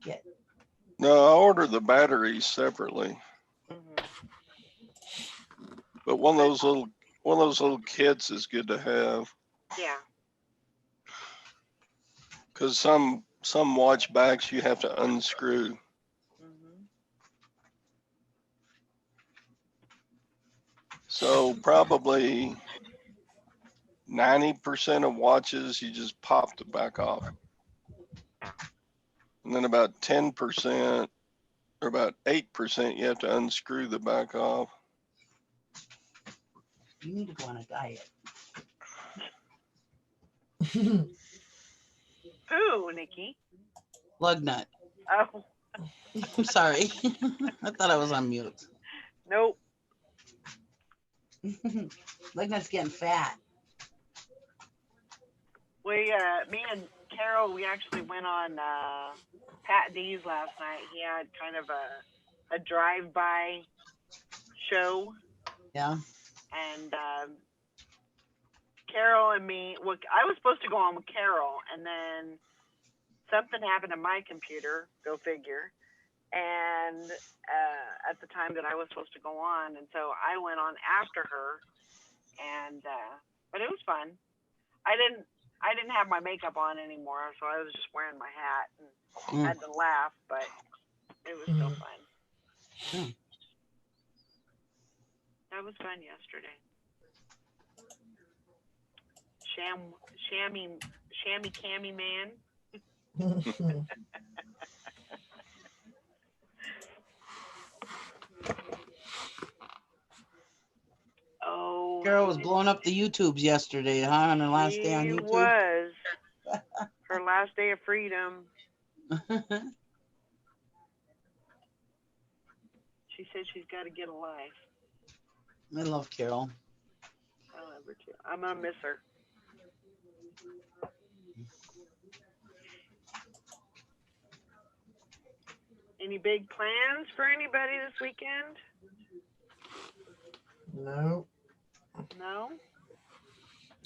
Speaker 6: Yeah.
Speaker 2: No, I ordered the batteries separately.
Speaker 1: Mm-hmm.
Speaker 2: But one of those little kits is good to have.
Speaker 1: Yeah.
Speaker 2: Because some watch backs you have to unscrew.
Speaker 1: Mm-hmm.
Speaker 2: So probably 90% of watches you just pop the back off. And then about 10% or about 8% you have to unscrew the back off.
Speaker 6: You need to go on a diet.
Speaker 1: Who, Nikki?
Speaker 6: Lug nut.
Speaker 1: Oh,
Speaker 6: I'm sorry. I thought I was on mute.
Speaker 1: nope.
Speaker 6: Lug nut's getting fat.
Speaker 1: Me and Carol, we actually went on Pat D's last night. He had kind of a drive-by show.
Speaker 6: Yeah.
Speaker 1: And Carol and me, I was supposed to go on with Carol, and then something happened to my computer, go figure, and at the time that I was supposed to go on, and so I went on after her, and but it was fun. I didn't have my makeup on anymore, so I was just wearing my hat and had to laugh, but it was still fun. That was fun yesterday. Shammy Cammy man. Oh.
Speaker 6: Carol was blowing up the YouTubes yesterday, huh? On her last day on YouTube.
Speaker 1: She was. Her last last day of freedom. She said she's got to get a life.
Speaker 6: I love Carol.
Speaker 1: I love her too. I'm gonna miss her. Any big plans for anybody this weekend?
Speaker 5: No,
Speaker 1: No?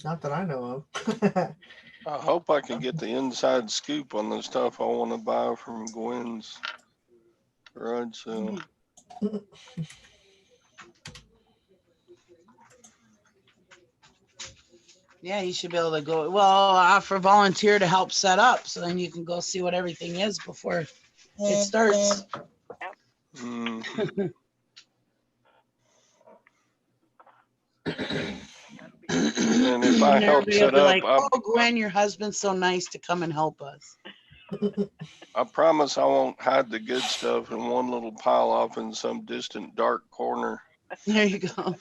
Speaker 5: not that I know of.
Speaker 2: I hope I can get the inside scoop on the stuff I want to buy from Gwen's garage sale.
Speaker 6: Yeah, you should be able to go. Well, offer volunteer to help set up, so then you can go see what everything is before it starts.
Speaker 2: Mhm. And if I
Speaker 6: And
Speaker 2: help
Speaker 6: everybody will
Speaker 2: set
Speaker 6: be
Speaker 2: up,
Speaker 6: like, "Oh, Gwen, your husband's so nice to come and help us."
Speaker 2: I promise I won't hide the good stuff in one little pile off in some distant dark corner.
Speaker 6: There you go.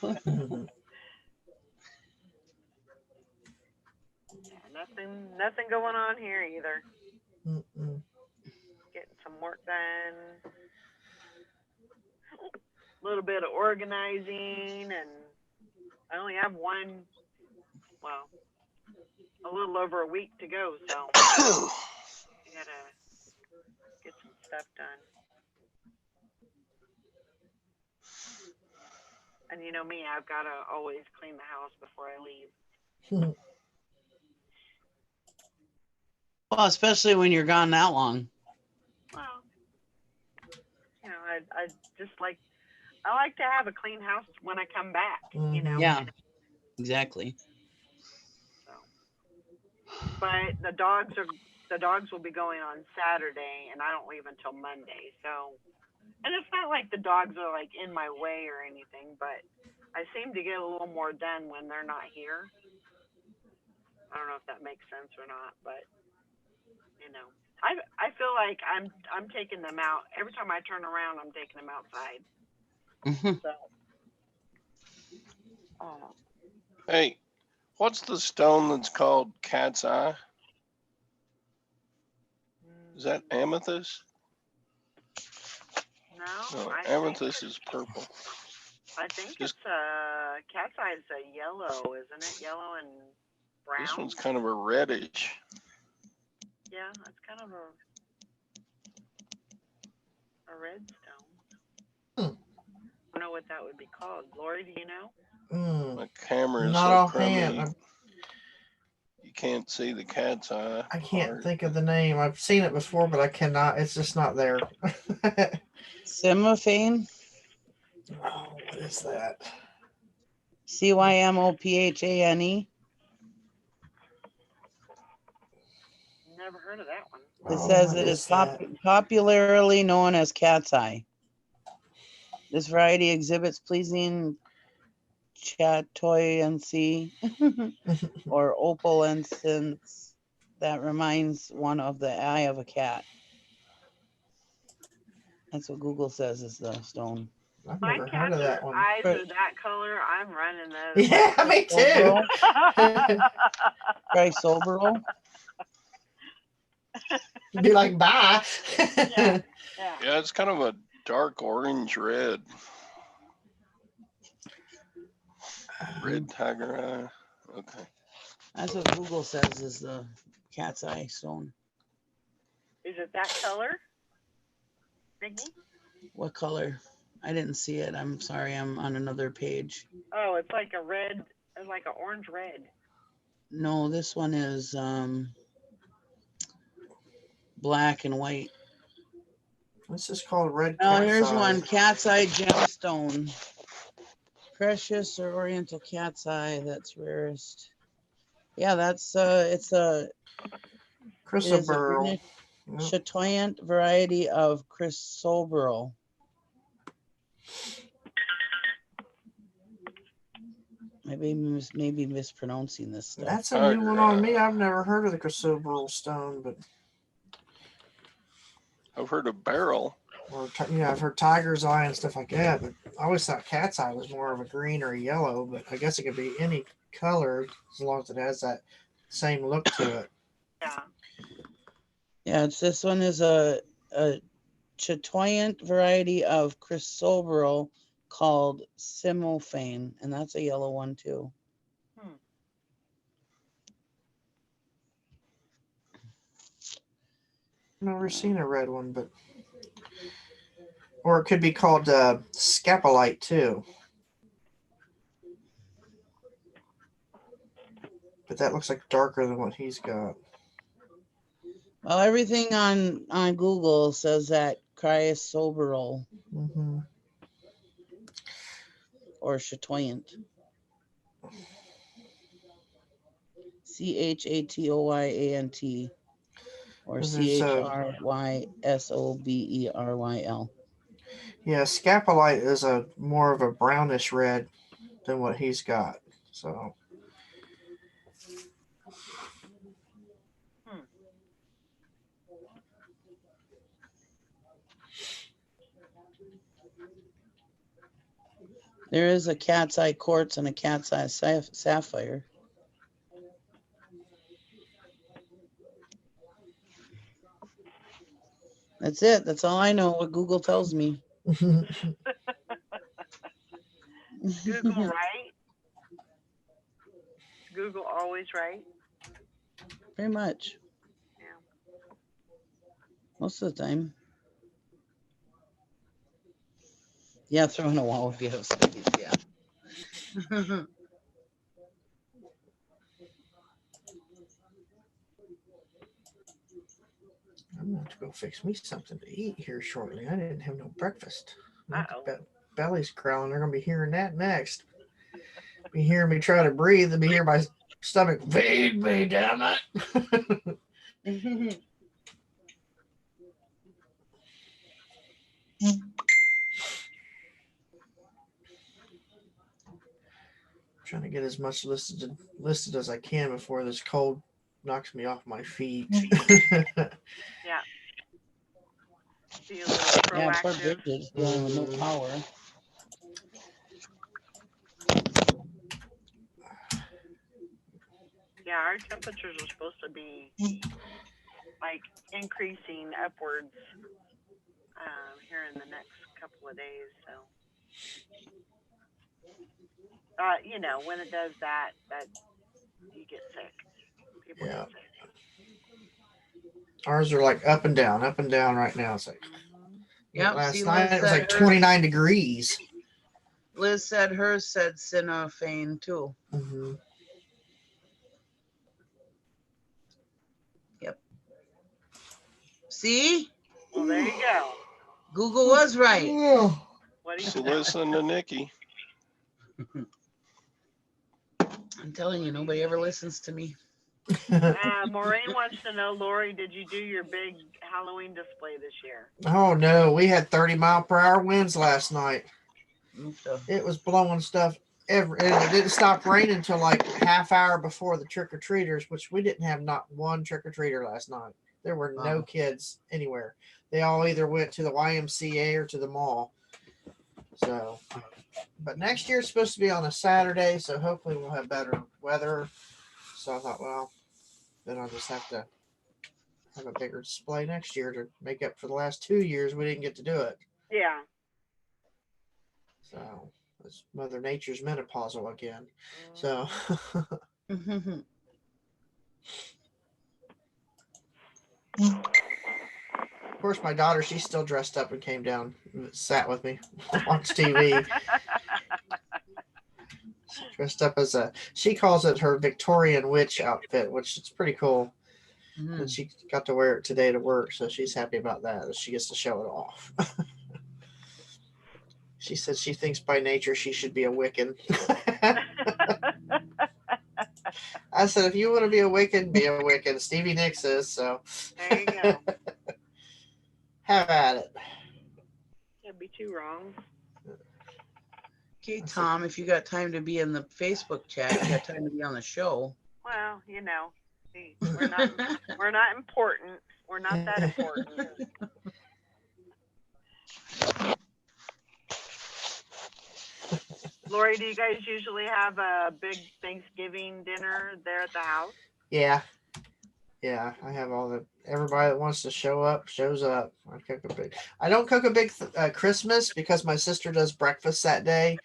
Speaker 1: Nothing going on here either.
Speaker 5: Mm-mm.
Speaker 1: Getting some work done. A little bit of organizing, and I only have a little over a week to go, so I gotta get some stuff done. And you know me, I've gotta always clean the house before I leave.
Speaker 6: Well, especially when you're gone that long.
Speaker 1: Well, you know, I like to have a clean house when I come back. You know.
Speaker 6: Yeah, exactly.
Speaker 1: So, but the dogs will be going on Saturday, and I don't leave until Monday. So, and it's not like the dogs are like in my way or anything, but I seem to get a little more done when they're not here. I don't know if that makes sense or not, but you know, I feel like I'm taking them out every time I turn around. I'm taking them outside. So,
Speaker 2: Hey, what's the stone that's called cat's eye? Is that amethyst?
Speaker 1: No,
Speaker 2: amethyst is purple.
Speaker 1: I think it's cat's eye is a yellow, isn't it? Yellow and brown.
Speaker 2: This one's kind of a reddish.
Speaker 1: Yeah, it's kind of a red stone. I don't know what that would be called. Lori, do you know?
Speaker 2: My camera is
Speaker 5: Not
Speaker 2: so crummy.
Speaker 5: offhand.
Speaker 2: You can't see the cat's eye.
Speaker 5: I can't think of the name. I've seen it before, but I cannot. It's just not there.
Speaker 6: Cymophane?
Speaker 5: Oh, what is that?
Speaker 6: Cymophane.
Speaker 1: Never heard of that one.
Speaker 6: It says it is popularly known as cat's eye. This variety exhibits pleasing chatoyancy or opalescence that reminds one of the eye of a cat. That's what Google says is the stone.
Speaker 5: I've never heard of that one.
Speaker 1: Eyes are that color. I'm running those.
Speaker 5: Yeah, me too.
Speaker 6: Chrysoberyl.
Speaker 5: Be like, bye.
Speaker 1: Yeah,
Speaker 2: it's kind of a dark orange red. Red tiger eye. Okay.
Speaker 6: That's what Google says is the cat's eye stone.
Speaker 1: Is it that color, Nikki?
Speaker 6: What color? I didn't see it. I'm sorry. I'm on another page.
Speaker 1: Oh, it's like a red. It's like an orange red.
Speaker 6: No, this one is black and white.
Speaker 5: This is called red.
Speaker 6: Oh, here's one. Cat's eye gemstone. Precious or oriental cat's eye. That's rarest. Yeah, that's it's a
Speaker 5: chrysoberyl.
Speaker 6: Chatoyant variety of chrysoberyl. Maybe mispronouncing this stuff.
Speaker 5: That's a new one on me. I've never heard of the chrysoberyl stone, but
Speaker 2: I've heard of beryl.
Speaker 5: Or I've heard tiger's eye and stuff like that. But I always thought cat's eye was more of a green or a yellow. But I guess it could be any color as long as it has that same look to it.
Speaker 1: Yeah.
Speaker 6: Yeah, this one is a chatoyant variety of chrysoberyl called Simophane, and that's a yellow one too.
Speaker 1: Hmm.
Speaker 5: Never seen a red one, but or it could be called scapolite too. But that looks like darker than what he's got.
Speaker 6: Well, everything on Google says that chrysoberyl
Speaker 5: Mm-hmm.
Speaker 6: or chatoyant. CHATOYANT or
Speaker 5: There's
Speaker 6: CHRYSOBERYL.
Speaker 5: Yeah, scapolite is a more of a brownish red than what he's got. So
Speaker 1: Hmm.
Speaker 6: There is a cat's eye quartz and a cat's eye sapphire. That's it. That's all I know. What Google tells me.
Speaker 1: Google right? Google always right?
Speaker 6: Pretty much.
Speaker 1: Yeah.
Speaker 6: Most of the time. Yeah, throwing a wall if you have space. Yeah.
Speaker 5: I'm going to have to go fix me something to eat here shortly. I didn't have no breakfast. My
Speaker 1: Uh-oh.
Speaker 5: belly's growling. They're going to be hearing that next. Be hearing me try to breathe and be hearing my stomach, feed me, damn it. Trying to get as much listed as I can before this cold knocks me off my feet.
Speaker 1: Yeah. Be a little
Speaker 6: Yeah, poor
Speaker 1: proactive.
Speaker 6: Bridget. Yeah, with no power.
Speaker 1: Yeah, our temperatures are supposed to be like increasing upwards here in the next couple of days. So, you know, when it does that you get sick. People
Speaker 5: Yeah.
Speaker 1: get sick.
Speaker 5: Ours are like up and down right now. It's like
Speaker 6: Yep.
Speaker 5: last
Speaker 6: See,
Speaker 5: night
Speaker 6: Liz
Speaker 5: it was
Speaker 6: said
Speaker 5: like 29 degrees.
Speaker 6: Liz said hers said Sinophane too.
Speaker 5: Mm-hmm.
Speaker 6: Yep. See?
Speaker 1: Well, there you go.
Speaker 6: Google was right.
Speaker 1: What do you
Speaker 2: So
Speaker 1: know?
Speaker 2: listen to Nikki.
Speaker 6: I'm telling you, nobody ever listens to me.
Speaker 1: Maureen wants to know, Lori, did you do your big Halloween display this year?
Speaker 5: Oh no, we had 30-mile-per-hour winds last night.
Speaker 6: Okay.
Speaker 5: It was blowing stuff and it didn't stop raining until like half hour before the trick-or-treaters, which we didn't have not one trick-or-treater last night. There were no kids anywhere. They all either went to the YMCA or to the mall. So, but next year it's supposed to be on a Saturday, so hopefully we'll have better weather. So I thought, well, then I'll just have to have a bigger display next year to make up for the last 2 years we didn't get to do it.
Speaker 1: Yeah.
Speaker 5: So it's Mother Nature's menopausal again. So of course my daughter, she's still dressed up and came down and sat with me, watched TV. Dressed up as she calls it her Victorian witch outfit, which is pretty cool.
Speaker 6: Mm-hmm.
Speaker 5: And she got to wear it today to work, so she's happy about that. She gets to show it off. She said she thinks by nature she should be a Wiccan. I said, if you want to be a Wiccan, be a Wiccan. Stevie Nicks is, so.
Speaker 1: There you go.
Speaker 5: Have at it.
Speaker 1: Can't be too wrong.
Speaker 6: Okay, Tom, if you got time to be in the Facebook chat, you got time to be on the show.
Speaker 1: Well, you know, we're not important. We're not that important. Lori, do you guys usually have a big Thanksgiving dinner there at the house?
Speaker 5: Yeah. Yeah, I have everybody that wants to show up shows up. I don't cook a big Christmas because my sister does breakfast that day,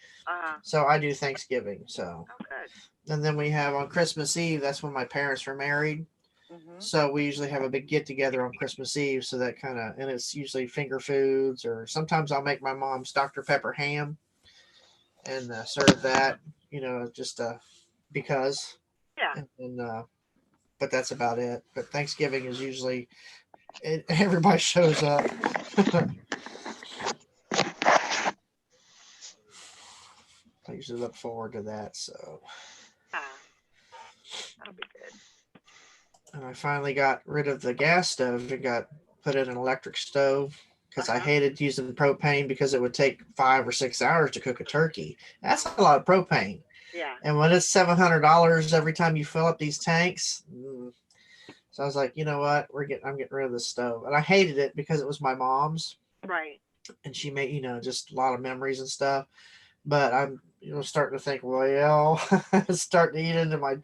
Speaker 5: so I do Thanksgiving. So,
Speaker 1: Oh, good.
Speaker 5: and then we have on Christmas Eve. That's when my parents were married,
Speaker 1: Mm-hmm.
Speaker 5: so we usually have a big get together on Christmas Eve. So that and it's usually finger foods, or sometimes I'll make my mom's Dr. Pepper ham and serve that. Just because.
Speaker 1: Yeah.
Speaker 5: And but that's about it. But Thanksgiving is usually everybody shows up. I usually look forward to that. So
Speaker 1: that'll be good.
Speaker 5: And I finally got rid of the gas stove and put in an electric stove because I hated using propane because it would take 5 or 6 hours to cook a turkey. That's a lot of propane.
Speaker 1: Yeah.
Speaker 5: And when it's $700 every time you fill up these tanks, so I was like, you know what, I'm getting rid of the stove. And I hated it because it was my mom's.
Speaker 1: Right.
Speaker 5: And she made, just a lot of memories and stuff. But I'm, starting to think, well, it's starting to eat into my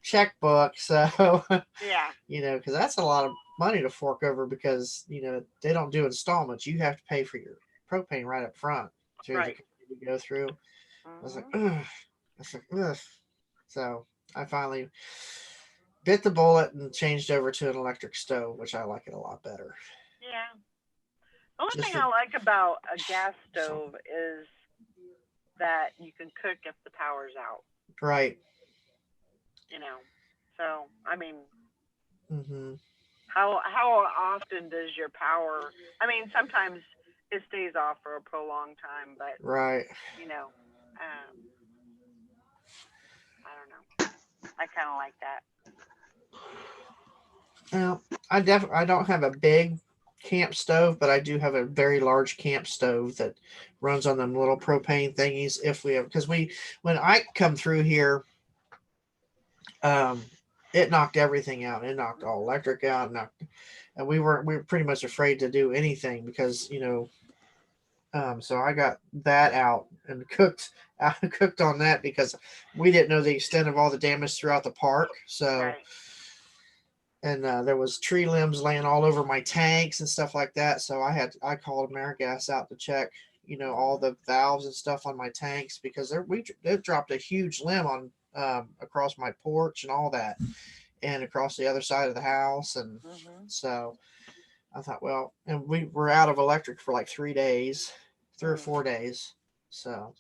Speaker 5: checkbook. So,
Speaker 1: yeah,
Speaker 5: because that's a lot of money to fork over because, they don't do installments. You have to pay for your propane right up front through the company to go through.
Speaker 1: Mm-hmm.
Speaker 5: I was like, ugh. So I finally bit the bullet and changed over to an electric stove, which I like it a lot better.
Speaker 1: Yeah. The only thing I like about a gas stove is that you can cook if the power's out.
Speaker 5: Right.
Speaker 1: So I mean,
Speaker 5: how
Speaker 1: often does your power? I mean, sometimes it stays off for a prolonged time, but
Speaker 5: right.
Speaker 1: I don't know. I kind of like that.
Speaker 5: Well, I don't have a big camp stove, but I do have a very large camp stove that runs on them little propane thingies. Because when I come through here, it knocked everything out. It knocked all electric out, and we were pretty much afraid to do anything because so I got that out and cooked on that because we didn't know the extent of all the damage throughout the park. So.
Speaker 1: Right.
Speaker 5: And there was tree limbs laying all over my tanks and stuff like that. So I called AmeriGas out to check, all the valves and stuff on my tanks because they've dropped a huge limb on across my porch and all that, and across the other side of the house. And so I thought, well, and we were out of electric for like 3 or 4 days. So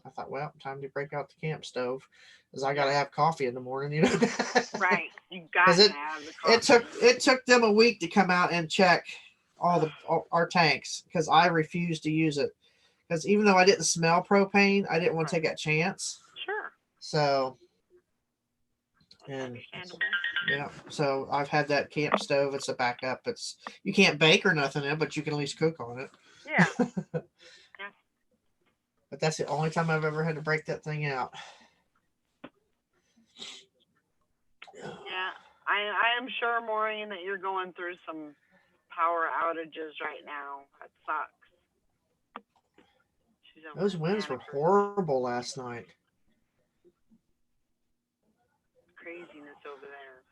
Speaker 5: I thought, well, time to break out the camp stove. Because I got to have coffee in the morning,
Speaker 1: Right, you got to have the coffee.
Speaker 5: It took them a week to come out and check all our tanks because I refused to use it. Because even though I didn't smell propane, I didn't want to take that chance.
Speaker 1: Sure.
Speaker 5: So, so I've had that camp stove. It's a backup. You can't bake or nothing in it, but you can at least cook on it.
Speaker 1: Yeah.
Speaker 5: But that's the only time I've ever had to break that thing out.
Speaker 1: Yeah, I am sure, Maureen, that you're going through some power outages right now. That sucks.
Speaker 5: Those winds were horrible last night.
Speaker 1: Craziness over there.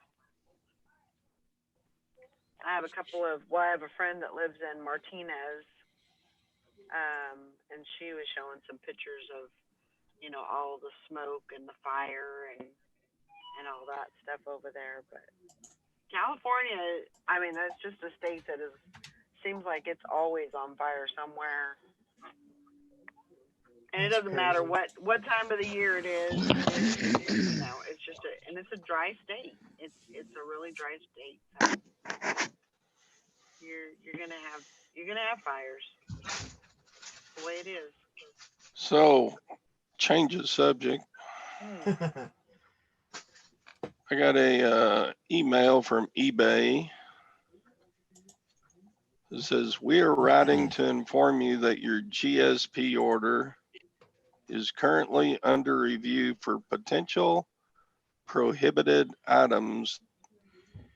Speaker 1: I have a friend that lives in Martinez, and she was showing some pictures of, all the smoke and the fire and all that stuff over there. But California, I mean, that's just a state that seems like it's always on fire somewhere. And it doesn't matter what time of the year it is. It's just it's a dry state. It's a really dry state. So you're gonna have fires. That's the way it is.
Speaker 2: So, change of subject. I got a email from eBay. It says, we are writing to inform you that your GSP order is currently under review for potential prohibited items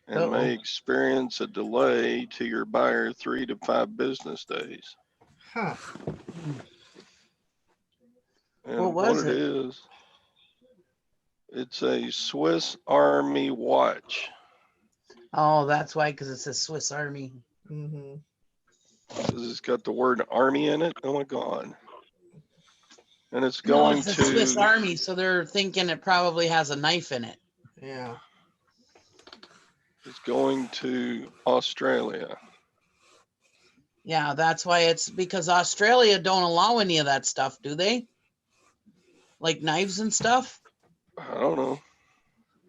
Speaker 2: and may experience a delay to your buyer 3 to 5 business days.
Speaker 5: Huh.
Speaker 2: And what it is, it's a Swiss Army watch.
Speaker 6: Oh, that's why, because it says Swiss Army.
Speaker 3: Mm-hmm.
Speaker 2: Because it's got the word army in it. Oh my God. And it's
Speaker 6: No,
Speaker 2: going
Speaker 6: it's a Swiss
Speaker 2: to,
Speaker 6: Army, so they're thinking it probably has a knife in it.
Speaker 3: Yeah.
Speaker 2: it's going to Australia.
Speaker 6: Yeah, that's why it's because Australia don't allow any of that stuff, do they? Like knives and stuff?
Speaker 2: I don't know.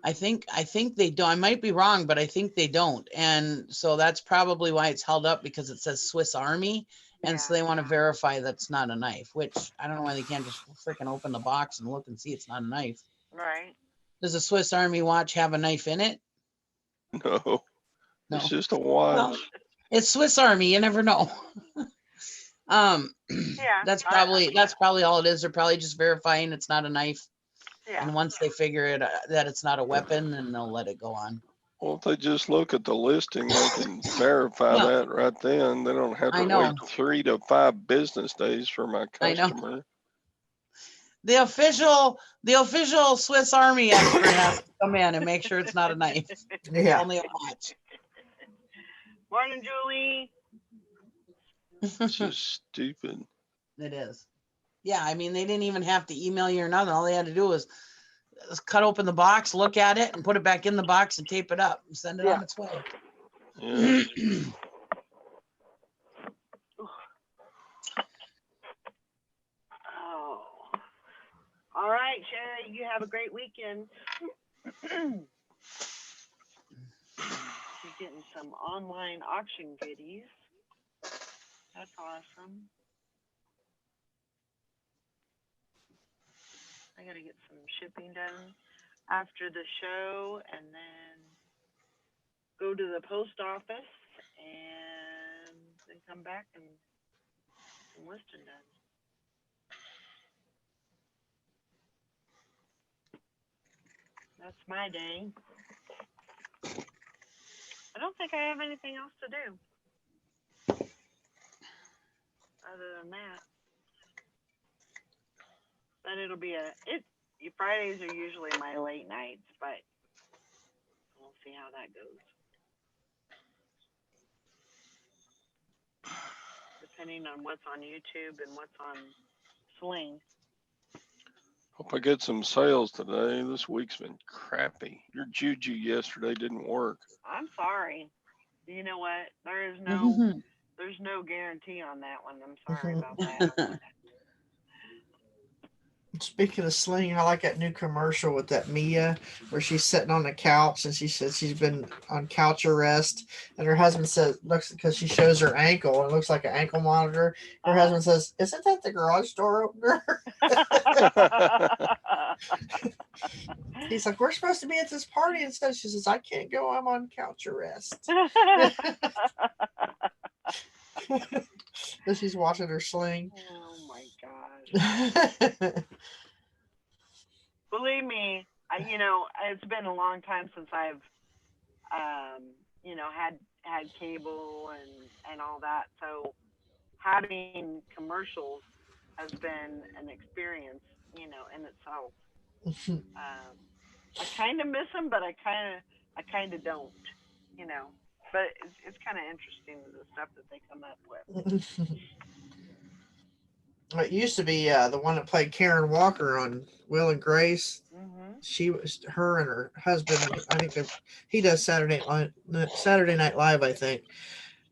Speaker 6: I think they don't. I might be wrong, but I think they don't. And so that's probably why it's held up, because it says Swiss Army. And so
Speaker 1: Yeah.
Speaker 6: they want to verify that's not a knife, which I don't know why they can't just freaking open the box and look and see it's not a knife.
Speaker 1: Right.
Speaker 6: Does a Swiss Army watch have a knife in it?
Speaker 2: No,
Speaker 6: No.
Speaker 2: it's just a
Speaker 6: Well,
Speaker 2: watch.
Speaker 6: it's Swiss Army. You never know.
Speaker 1: Yeah.
Speaker 6: That's probably all it is. They're probably just verifying it's not a knife.
Speaker 1: Yeah.
Speaker 6: And once they figure it that it's not a weapon, then they'll let it go on.
Speaker 2: Well, if they just look at the listing, they can verify
Speaker 6: Yeah.
Speaker 2: that right then. They don't have
Speaker 6: I
Speaker 2: to
Speaker 6: know.
Speaker 2: wait 3 to 5 business days for my
Speaker 6: I know.
Speaker 2: customer.
Speaker 6: The official Swiss Army expert has to come in and make sure it's not a knife. It's
Speaker 3: Yeah.
Speaker 6: only a watch.
Speaker 1: Morning, Julie.
Speaker 2: It's just stupid.
Speaker 6: It is. Yeah, I mean, they didn't even have to email you or nothing. All they had to do was cut open the box, look at it, and put it back in the box and tape it up and send it on its way.
Speaker 2: Yeah.
Speaker 1: Oh. All right, Sherry, you have a great weekend. She's getting some online auction goodies. That's awesome. I gotta get some shipping done after the show and then go to the post office and then come back and get some listing done. That's my day. I don't think I have anything else to do other than that. But it'll be Fridays are usually my late nights, but we'll see how that goes. Depending on what's on YouTube and what's on Sling.
Speaker 2: Hope I get some sales today. This week's been crappy. Your juju yesterday didn't work.
Speaker 1: I'm sorry. You know what? There's no guarantee on that one. I'm sorry about that.
Speaker 3: Speaking of Sling, I like that new commercial with that Mia where she's sitting on the couch and she says she's been on couch arrest, and her husband says looks because she shows her ankle and it looks like an ankle monitor. Her husband says, "Isn't that the garage door opener?" He's like, "We're supposed to be at this party," and so she says, "I can't go. I'm on couch arrest." As she's watching her Sling.
Speaker 1: Oh my gosh. Believe me, it's been a long time since I've, had cable and all that. So having commercials has been an experience, in itself. I kind of miss them, but I kind of don't, But it's kind of interesting the stuff that they come up with.
Speaker 3: It used to be the one that played Karen Walker on Will and Grace.
Speaker 1: Mm-hmm.
Speaker 3: She was her and her husband. I think he does Saturday Night Live, I think.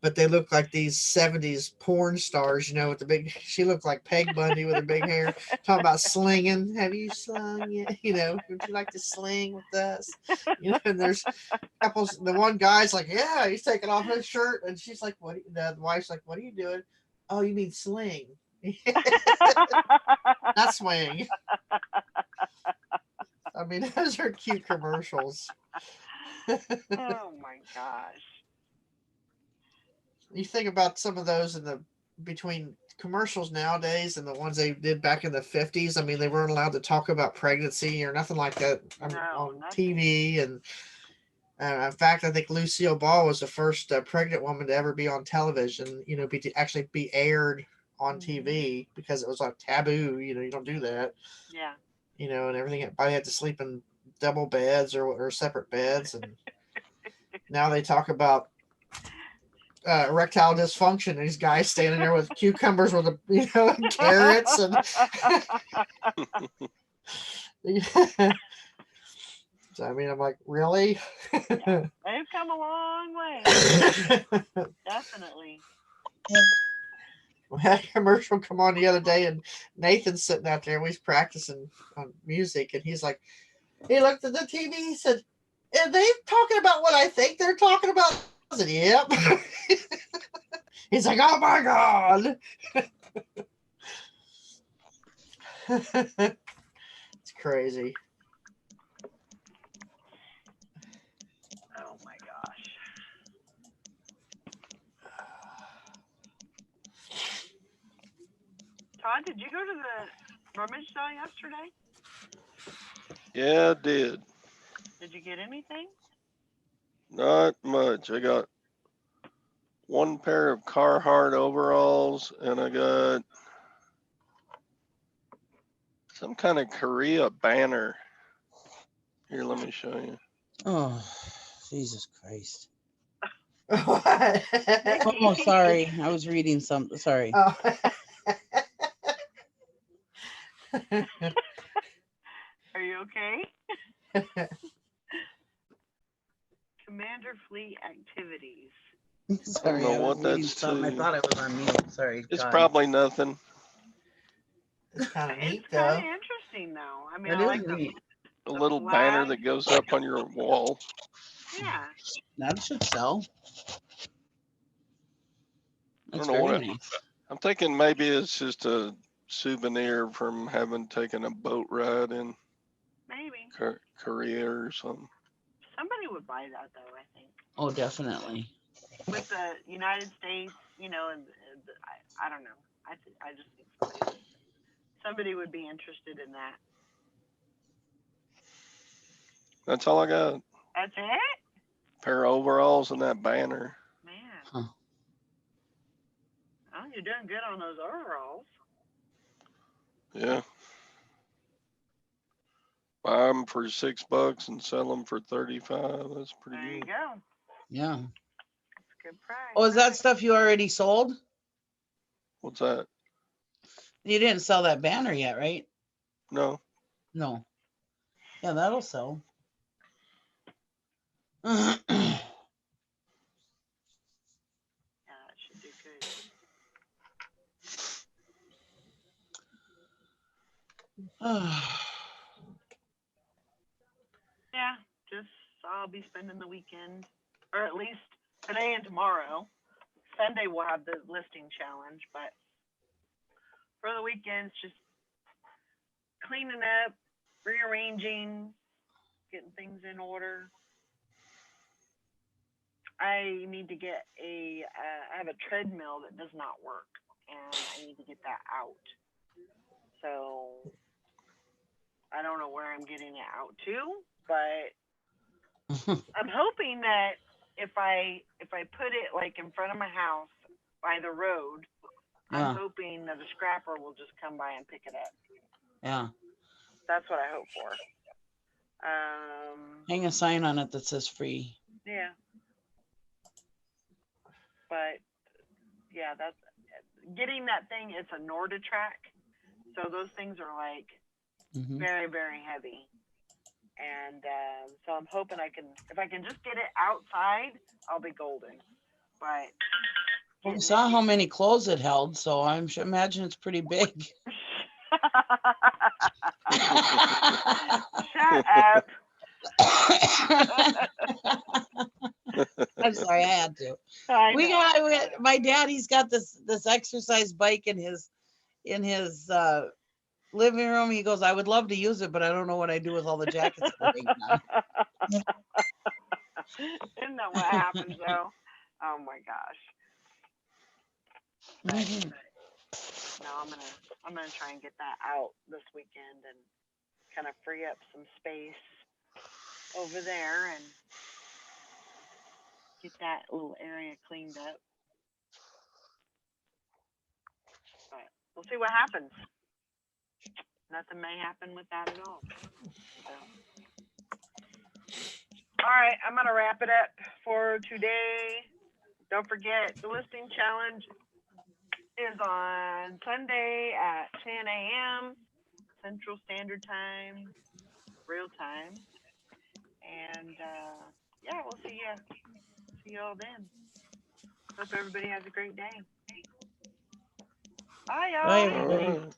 Speaker 3: But they look like these 70s porn stars, with the big. She looked like Peg Bundy with her big hair. Talking about slinging. Have you slung yet? Would you like to sling with us? And there's couples. The one guy's like, yeah, he's taking off his shirt, and she's like, what? The wife's like, what are you doing? Oh, you mean sling? Not swing. I mean, those are cute commercials.
Speaker 1: Oh my gosh.
Speaker 3: You think about some of those between commercials nowadays and the ones they did back in the 50s. I mean, they weren't allowed to talk about pregnancy or nothing like that on
Speaker 1: nothing.
Speaker 3: TV. And in fact, I think Lucille Ball was the first pregnant woman to ever be on television, to actually be aired on TV, because it was like taboo, you don't do that.
Speaker 1: Yeah.
Speaker 3: And everything. Everybody had to sleep in double beds or separate beds. And
Speaker 5: Now they talk about erectile dysfunction. And these guys standing there with cucumbers with and carrots and so, I mean, I'm like, really?
Speaker 1: Yeah, they've come a long way. Definitely.
Speaker 5: We had a commercial come on the other day, and Nathan's sitting out there. He's practicing on music, and he's like, he looked at the TV. He said, "Are they talking about what I think they're talking about?" I said, "Yep." He's like, "Oh my god!" It's crazy.
Speaker 1: Oh my gosh. Todd, did you go to the rummage sale yesterday?
Speaker 2: Yeah, I did.
Speaker 1: Did you get anything?
Speaker 2: Not much. I got one pair of Carhartt overalls, and I got some kind of Korea banner. Here, let me show you.
Speaker 6: Oh, Jesus Christ.
Speaker 5: What?
Speaker 6: Oh, sorry. I was reading something. Sorry.
Speaker 5: Oh.
Speaker 1: Are you okay? Commander Fleet activities.
Speaker 6: Sorry,
Speaker 2: know
Speaker 6: I was
Speaker 2: what
Speaker 6: reading
Speaker 2: that's
Speaker 6: something. I
Speaker 2: to.
Speaker 6: thought I was on mute. Sorry.
Speaker 2: It's
Speaker 6: God.
Speaker 2: probably nothing.
Speaker 5: It's kind of neat,
Speaker 1: It's kind
Speaker 5: though.
Speaker 1: of interesting, though. I mean,
Speaker 6: It
Speaker 1: I
Speaker 6: is
Speaker 1: like the
Speaker 6: neat.
Speaker 2: A little banner that goes up on your wall.
Speaker 1: Yeah.
Speaker 6: That should sell.
Speaker 2: I
Speaker 6: That's
Speaker 2: don't know
Speaker 6: very
Speaker 2: what
Speaker 6: nice.
Speaker 2: I'm thinking. Maybe it's just a souvenir from having taken a boat ride in
Speaker 1: Maybe.
Speaker 2: Korea or something.
Speaker 1: Somebody would buy that, though, I think.
Speaker 6: Oh, definitely.
Speaker 1: With the United States, and I don't know. I just think somebody would be interested in that.
Speaker 2: That's all I got.
Speaker 1: That's it?
Speaker 2: Pair of overalls and that banner.
Speaker 1: Man.
Speaker 6: Huh.
Speaker 1: Oh, you're doing good on those overalls.
Speaker 2: Yeah. Buy them for $6 and sell them for 35. That's pretty
Speaker 1: There you
Speaker 2: good.
Speaker 1: go.
Speaker 6: Yeah.
Speaker 1: That's a good price.
Speaker 6: Oh, is that stuff you already sold?
Speaker 2: What's that?
Speaker 6: You didn't sell that banner yet, right?
Speaker 2: No.
Speaker 6: No. Yeah, that'll sell.
Speaker 1: Yeah, that should do good. Yeah, just I'll be spending the weekend, or at least today and tomorrow. Sunday we'll have the listing challenge, but for the weekends, just cleaning up, rearranging, getting things in order. I need to get I have a treadmill that does not work, and I need to get that out. So I don't know where I'm getting it out to, but I'm hoping that if I put it like in front of my house by the road,
Speaker 6: Yeah.
Speaker 1: I'm hoping that a scrapper will just come by and pick it up.
Speaker 6: Yeah.
Speaker 1: That's what I hope for.
Speaker 6: Hang a sign on it that says free.
Speaker 1: Yeah. But yeah, that's getting that thing. It's a NordiTrack, so those things are like very, very heavy. And so I'm hoping if I can just get it outside, I'll be golden. But
Speaker 6: we saw how many clothes it held, so I'm sure imagine it's pretty big.
Speaker 1: Shut up.
Speaker 6: I'm sorry, I had to. My daddy's got this exercise bike in his living room. He goes, I would love to use it, but I don't know what I do with all the jackets.
Speaker 1: Isn't that what happens though? Oh my gosh. But, no, I'm gonna try and get that out this weekend and kind of free up some space over there and get that little area cleaned up. But we'll see what happens. Nothing may happen with that at all. So. All right, I'm gonna wrap it up. for today. Don't forget, the listing challenge is on Sunday at 10 a.m. Central Standard Time, real time. And yeah, we'll see you all then. Hope everybody has a great day. Bye, y'all.
Speaker 5: Bye,
Speaker 2: All
Speaker 5: everybody.
Speaker 2: right.